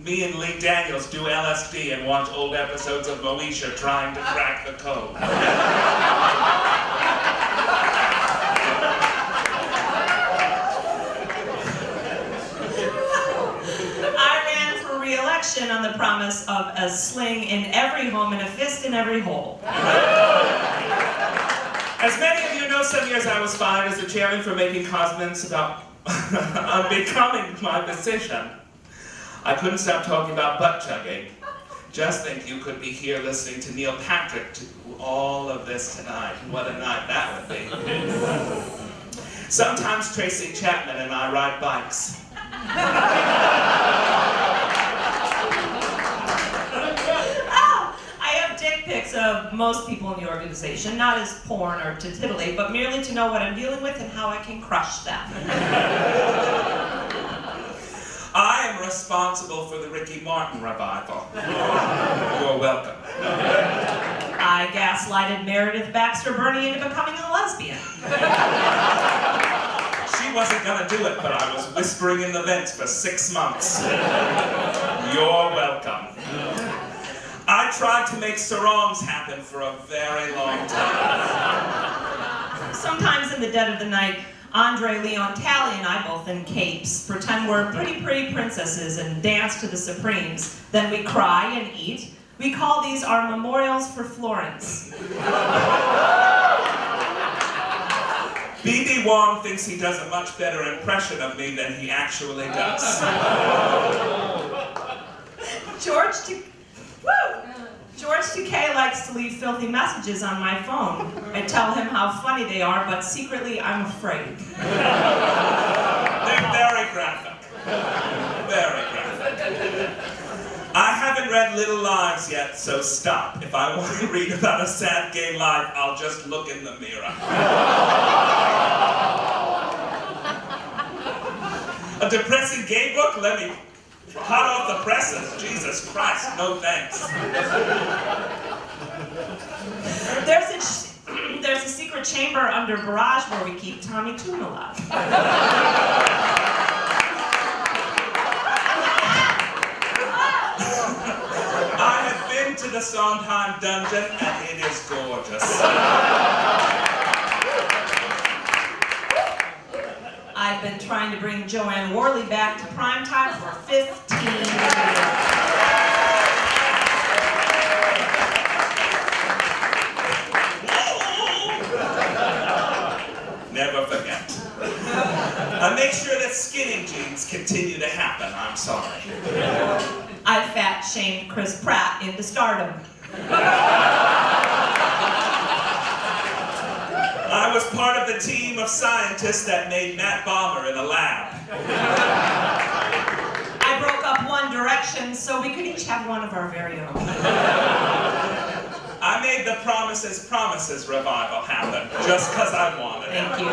me and Lee Daniels do LSD and watch old episodes of Moesha trying to crack the code. I ran for re-election on the promise of a sling in every home and a fist in every hole. As many of you know, some years I was fired as the chairman for making comments about unbecoming my position. I couldn't stop talking about butt chugging. Just think you could be here listening to Neil Patrick do all of this tonight. What a night that would be. Sometimes Tracy Chapman and I ride bikes. I have dick pics of most people in the organization, not as porn or to titillate, but merely to know what I'm dealing with and how I can crush them. I am responsible for the Ricky Martin revival. You're welcome. I gaslighted Meredith Baxter Burney into becoming a lesbian. She wasn't gonna do it, but I was whispering in the vents for 6 months. You're welcome. I tried to make sarongs happen for a very long time. Sometimes in the dead of the night, Andre Leon Talley and I, both in capes, pretend we're pretty princesses and dance to the Supremes. Then we cry and eat. We call these our memorials for Florence. B.B. Wong thinks he does a much better impression of me than he actually does. George Takei likes to leave filthy messages on my phone. I tell him how funny they are, but secretly I'm afraid. They're very graphic. Very graphic. I haven't read Little Lives yet, so stop. If I want to read about a sad gay life, I'll just look in the mirror. A depressing gay book? Let me hot off the presses. Jesus Christ, no thanks. There's a secret chamber under Barrage where we keep Tommy Tune alive. I have been to the Sondheim dungeon and it is gorgeous. I've been trying to bring Joanne Worley back to primetime for 15 years. Never forget. Make sure that skinny jeans continue to happen, I'm sorry. I fat-shamed Chris Pratt into stardom. I was part of the team of scientists that made Matt Bomber in a lab. I broke up One Direction so we could each have one of our very own. I made the Promises revival happen, just because I wanted it. Thank you.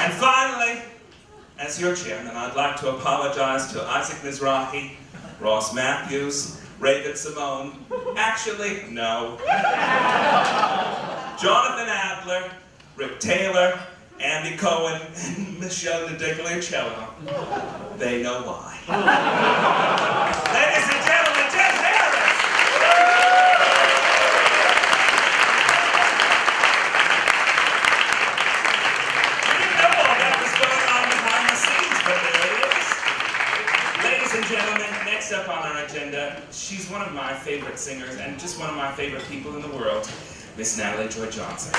And finally, as your chairman, I'd like to apologize to Isaac Mizrahi, Ross Matthews, Raven Simone. Actually, no. Jonathan Adler, Rick Taylor, Andy Cohen, and Michelle DiClercello. They know why. Ladies and gentlemen, Jen Harris! You didn't know all that was going on behind the scenes, but there it is. Ladies and gentlemen, next up on our agenda, she's one of my favorite singers and just one of my favorite people in the world. Miss Natalie Joy Johnson.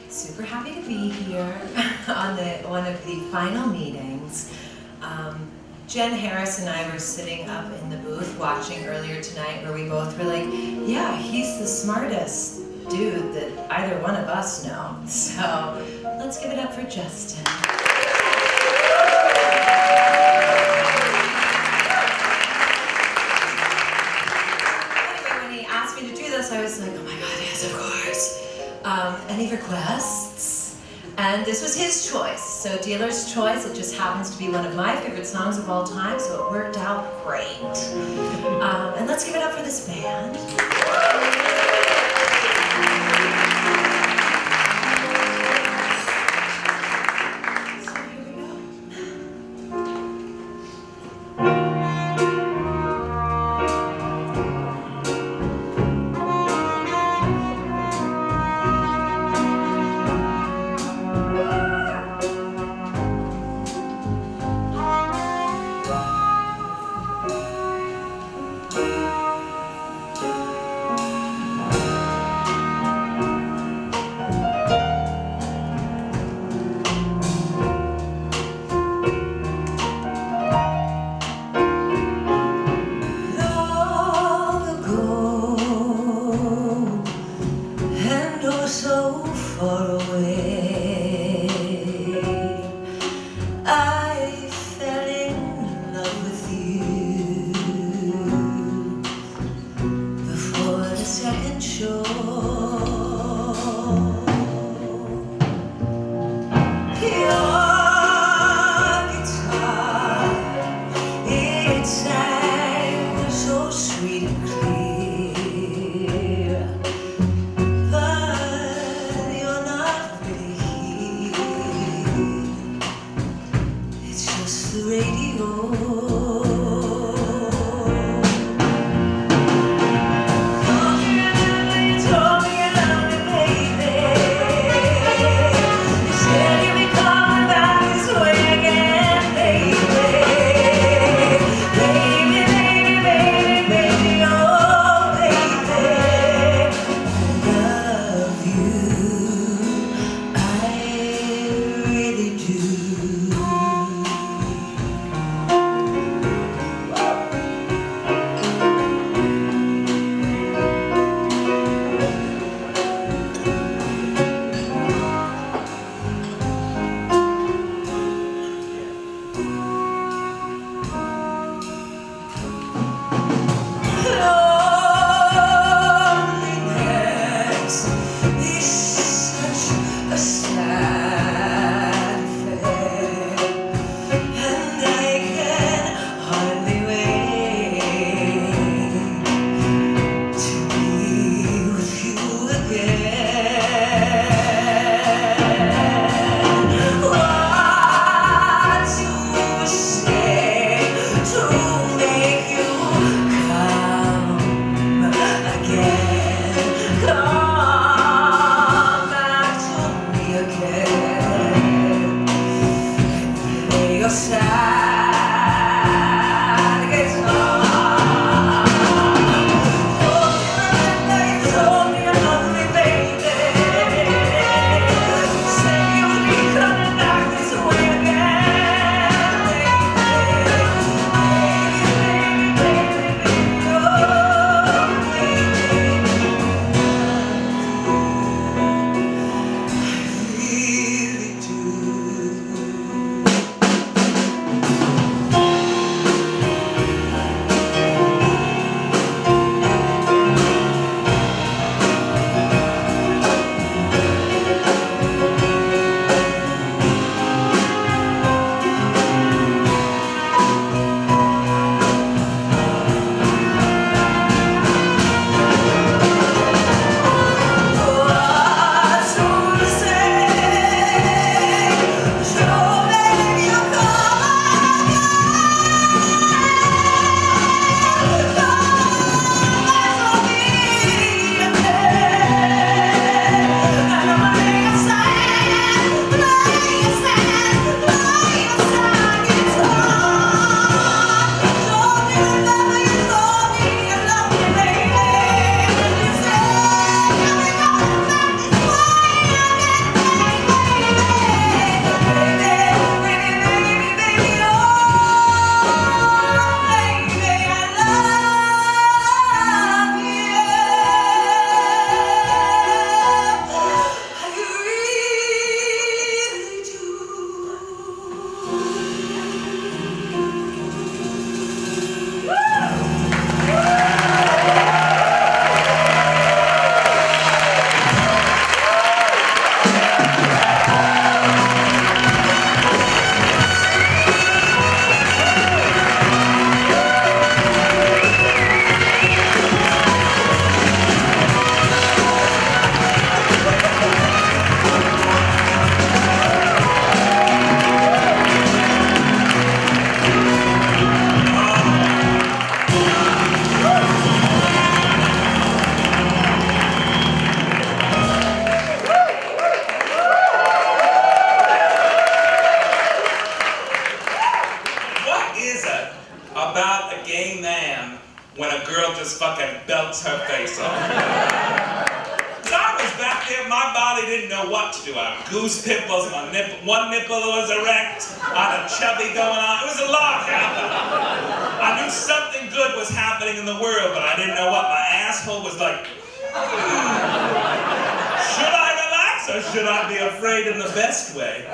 Super happy to be here on one of the final meetings. Jen Harris and I were sitting up in the booth watching earlier tonight where we both were like, yeah, he's the smartest dude that either one of us know. So let's give it up for Justin. Anyway, when he asked me to do this, I was like, oh my God, yes, of course. Any requests? And this was his choice. So Dealer's Choice, it just happens to be one of my favorite songs of all time, so it worked out great. And let's give it up for this band. So here we go. show. Your guitar, it sang so sweet and clear, but you're not really here. It's just the radio. when a girl just fucking belts her face off. So I was back there, my body didn't know what to do. I had goose pimples, one nipple was erect, I had a chubby going on. It was a lot happening. I knew something good was happening in the world, but I didn't know what. My asshole was like, should I relax or should I be afraid in the best way?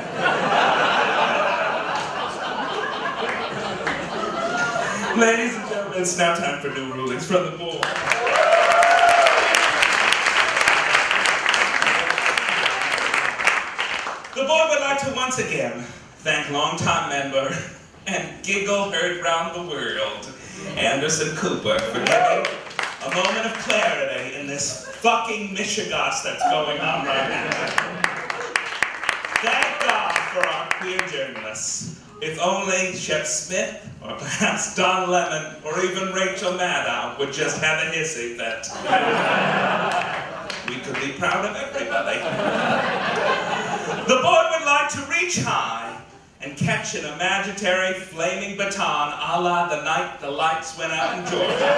Ladies and gentlemen, it's now time for new rulings from the board. once again thank longtime member and giggle heard round the world, Anderson Cooper, for giving a moment of clarity in this fucking mishigas that's going on right now. Thank God for our queer journalists. If only Shep Smith, or perhaps Don Lemon, or even Rachel Maddow would just have a hissy fit. We could be proud of everybody. The board would like to reach high and catch an imaginary flaming baton a la the night the lights went out in Georgia.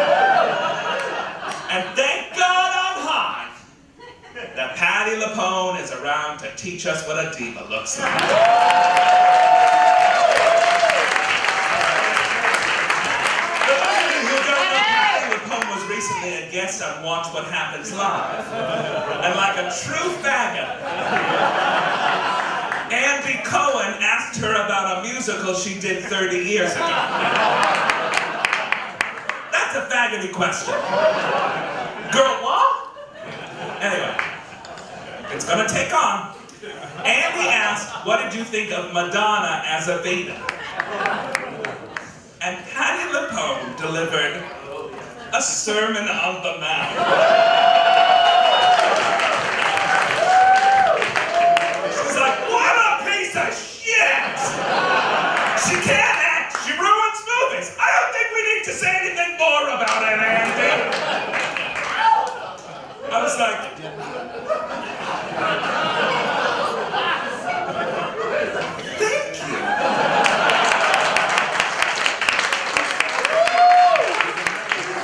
And thank God on high that Patti LuPone is around to teach us what a diva looks like. For those of you who don't know, Patti LuPone was recently a guest on Watch What Happens Live. And like a true faggot, Andy Cohen asked her about a musical she did 30 years ago. That's a faggoty question. Girl, what? Anyway, it's gonna take on. Andy asked, what did you think of Madonna as a Veda? And Patti LuPone delivered a sermon on the Mount. She's like, what a piece of shit! She can't act, she ruins movies. I don't think we need to say anything more about it, Andy. I was like, thank you.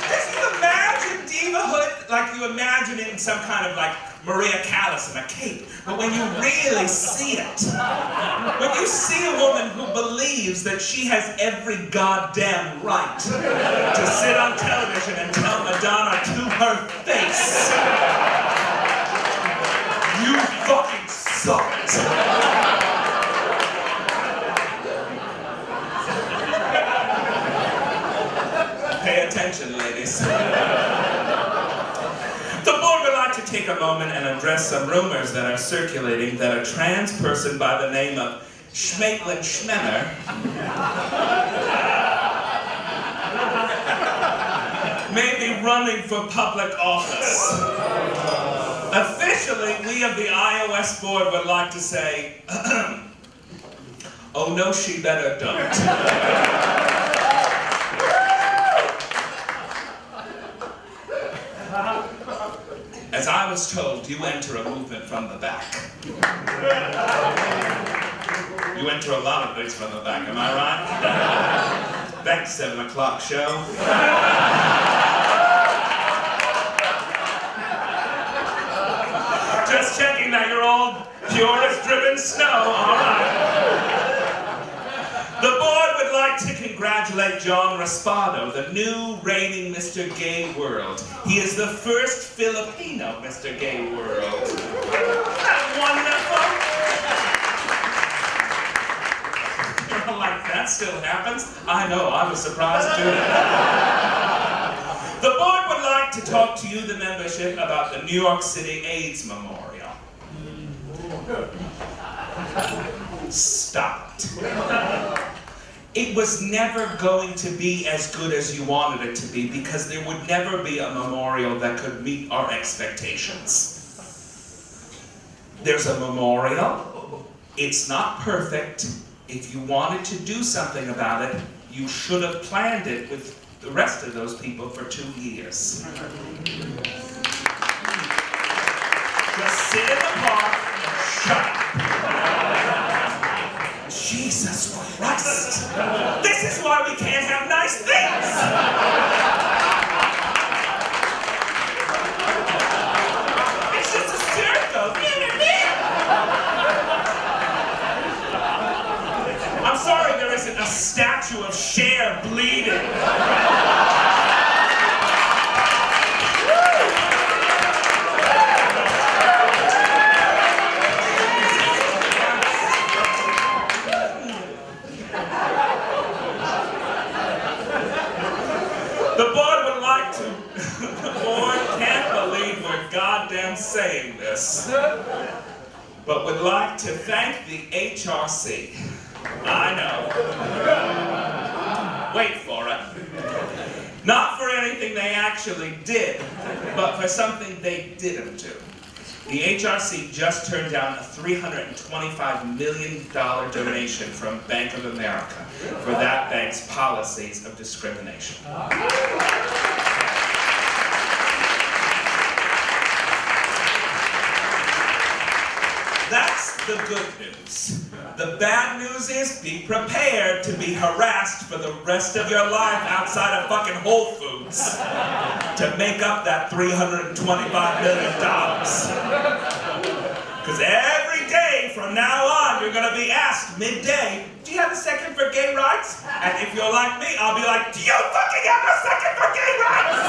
Just imagine divahood like you imagine it in some kind of like Maria Callas in a cape. But when you really see it, when you see a woman who believes that she has every goddamn right to sit on television and tell Madonna to her face, you fucking sucked. Pay attention, ladies. The board would like to take a moment and address some rumors that are circulating that a trans person by the name of Schmaitlin Schmenner may be running for public office. Officially, we of the iOS board would like to say, oh no, she better don't. As I was told, you enter a movement from the back. You enter a lot of things from the back, am I right? Thanks, 7 o'clock show. Just checking that you're all pure as driven snow, all right. The board would like to congratulate John Raspado, the new reigning Mr. Gay World. He is the first Filipino Mr. Gay World. Isn't that wonderful? Like that still happens? I know, I was surprised too. The board would like to talk to you, the membership, about the New York City AIDS Memorial. Stop it. It was never going to be as good as you wanted it to be because there would never be a memorial that could meet our expectations. There's a memorial. It's not perfect. If you wanted to do something about it, you should have planned it with the rest of those people for 2 years. Just sit in the park and shut up. Jesus Christ! This is why we can't have nice things! It's just a circle. I'm sorry there isn't a statue of Cher bleeding. The board can't believe we're goddamn saying this. but would like to thank the HRC. I know. Wait for it. Not for anything they actually did, but for something they didn't do. The HRC just turned down a $325 million donation from Bank of America for that bank's policies of discrimination. That's the good news. The bad news is be prepared to be harassed for the rest of your life outside of fucking Whole Foods to make up that $325 million. Because every day from now on, you're going to be asked midday, do you have a second for gay rights? And if you're like me, I'll be like, do you fucking have a second for gay rights?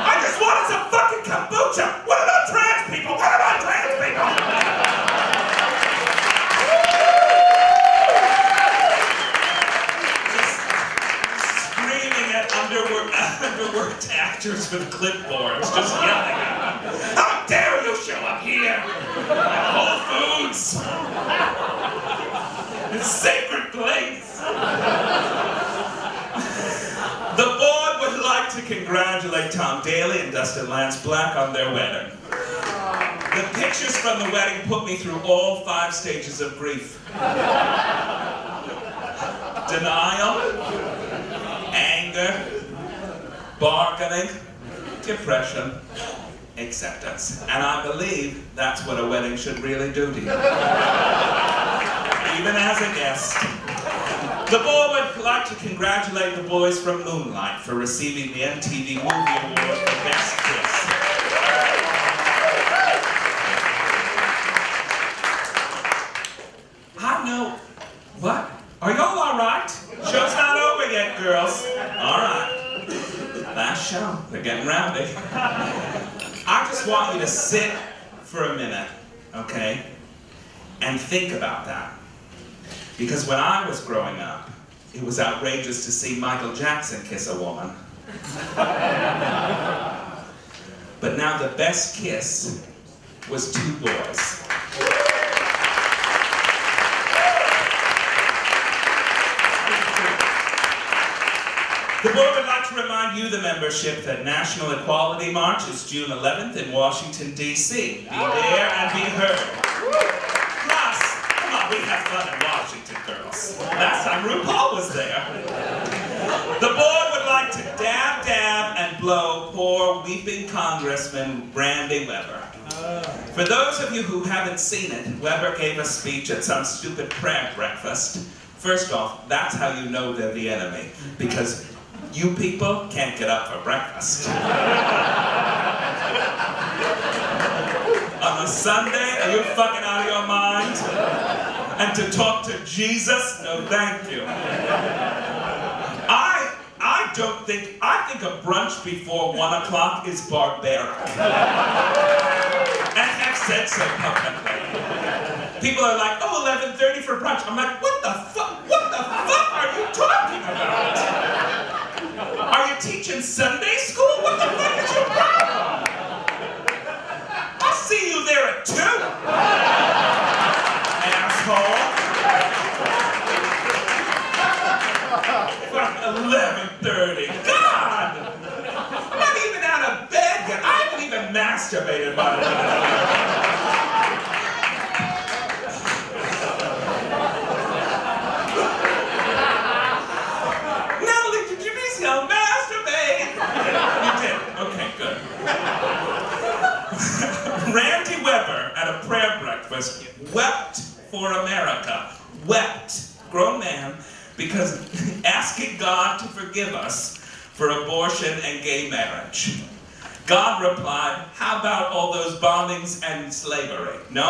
I just wanted some fucking kombucha. What about trans people? What about trans people? Just screaming at underworked actors with clipboards, just yelling at them. How dare you show up here at Whole Foods? It's a sacred place. The board would like to congratulate Tom Daly and Dustin Lance Black on their wedding. The pictures from the wedding put me through all 5 stages of grief. Denial, anger, bargaining, depression, acceptance. And I believe that's what a wedding should really do to you. Even as a guest. The board would like to congratulate the boys from Moonlight for receiving the MTV Movie Award for Best Kiss. I know. What? Are y'all all right? Show's not over yet, girls. All right. Last show. They're getting rowdy. I just want you to sit for a minute, okay, and think about that. Because when I was growing up, it was outrageous to see Michael Jackson kiss a woman. But now the best kiss was 2 boys. The board would like to remind you, the membership, that National Equality March is June 11th in Washington, D.C. Be there and be heard. Plus, come on, we have fun in Washington, girls. Last time RuPaul was there. The board would like to dab, and blow poor, weeping Congressman Randy Weber. For those of you who haven't seen it, Weber gave a speech at some stupid prayer breakfast. First off, that's how you know they're the enemy, because you people can't get up for breakfast. On a Sunday, are you fucking out of your mind? And to talk to Jesus? No, thank you. I think a brunch before 1 o'clock is barbaric. And have said so publicly. People are like, oh, 11:30 for brunch. I'm like, what the fuck are you talking about? Are you teaching Sunday school? What the fuck is your problem? I'll see you there at 2. Asshole. Fuck 11:30. God! I'm not even out of bed yet. I haven't even masturbated by the way. Natalie, did you miss your masturbate? You did? Okay, good. Randy Weber at a prayer breakfast wept for America. Wept. Grown man. Because asking God to forgive us for abortion and gay marriage. God replied, how about all those bombings and slavery? No? No?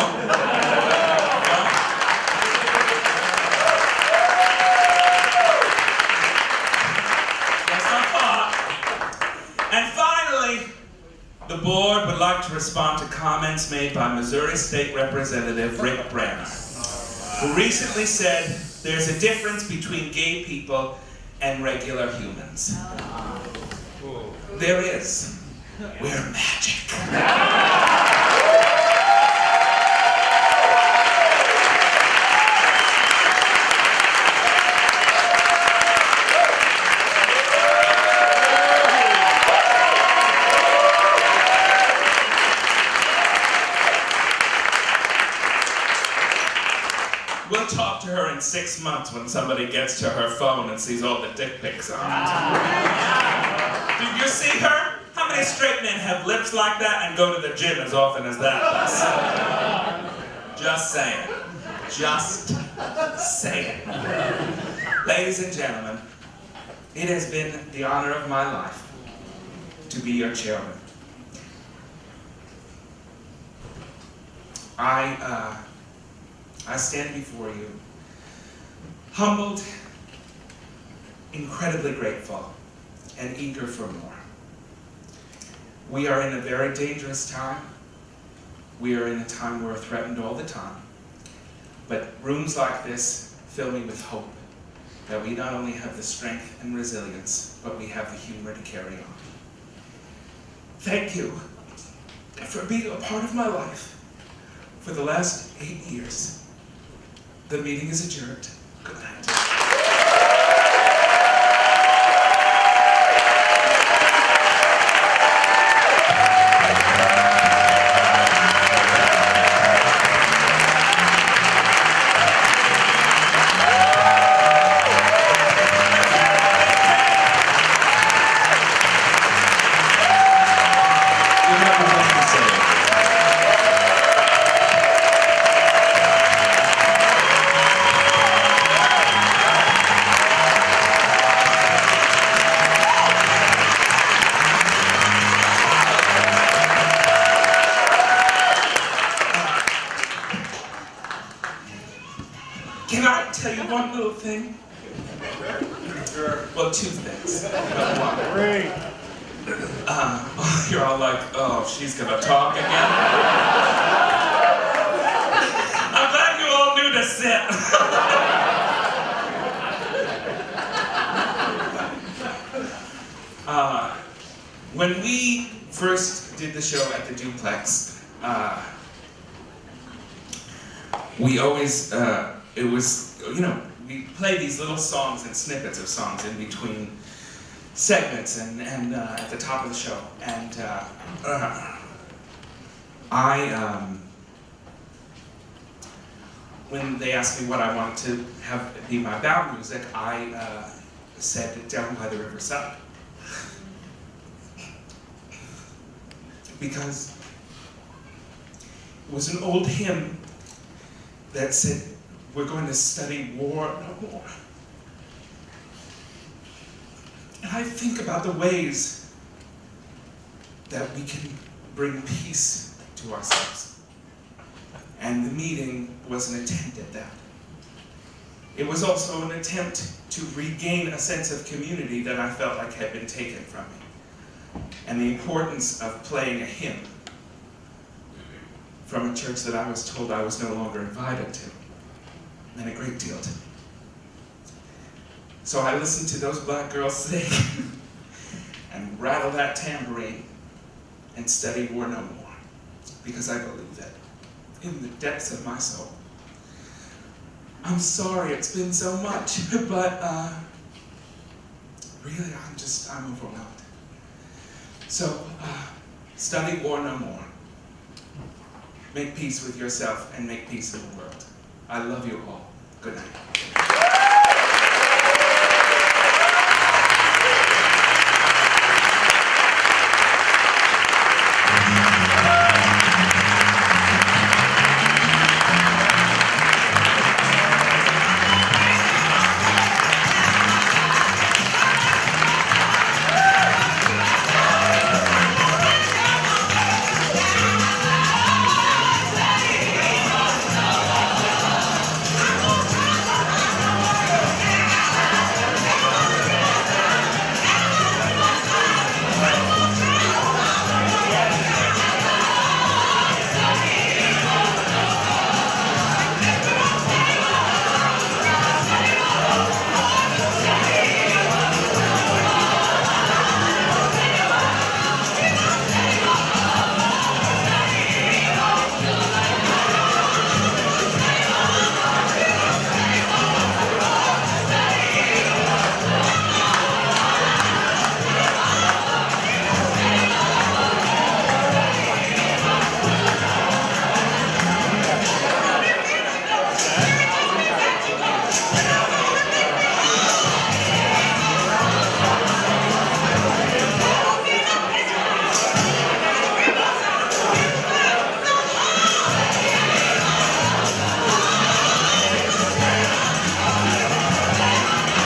That's my thought. And finally, the board would like to respond to comments made by Missouri State Representative Rick Branner, who recently said, there's a difference between gay people and regular humans. There is. We're magic. 6 months when somebody gets to her phone and sees all the dick pics on it. Did you see her? How many straight men have lips like that and go to the gym as often as that does? Just saying. Just saying. Ladies and gentlemen, it has been the honor of my life to be your chairman. I stand before you, humbled, incredibly grateful, and eager for more. We are in a very dangerous time. We are in a time where we're threatened all the time. But rooms like this fill me with hope that we not only have the strength and resilience, but we have the humor to carry on. Thank you for being a part of my life for the last 8 years. The meeting is adjourned. Good night. Can I tell you one little thing? Well, 2 things. Great. You're all like, oh, she's gonna talk again. I'm glad you all knew to sit. When we first did the show at the Duplex, we always, it was, you know, we play these little songs and snippets of songs in between segments and at the top of the show. And when they asked me what I wanted to have be my bow music, I said Down by the Riverside. Because it was an old hymn that said, we're going to study war no more. And I think about the ways that we can bring peace to ourselves. And the meeting was an attempt at that. It was also an attempt to regain a sense of community that I felt like had been taken from me. And the importance of playing a hymn from a church that I was told I was no longer invited to meant a great deal to me. So I listened to those black girls sing and rattle that tambourine and study war no more, because I believe that in the depths of my soul. I'm sorry it's been so much, but really I'm overwhelmed. So study war no more. Make peace with yourself and make peace in the world. I love you all. Good night.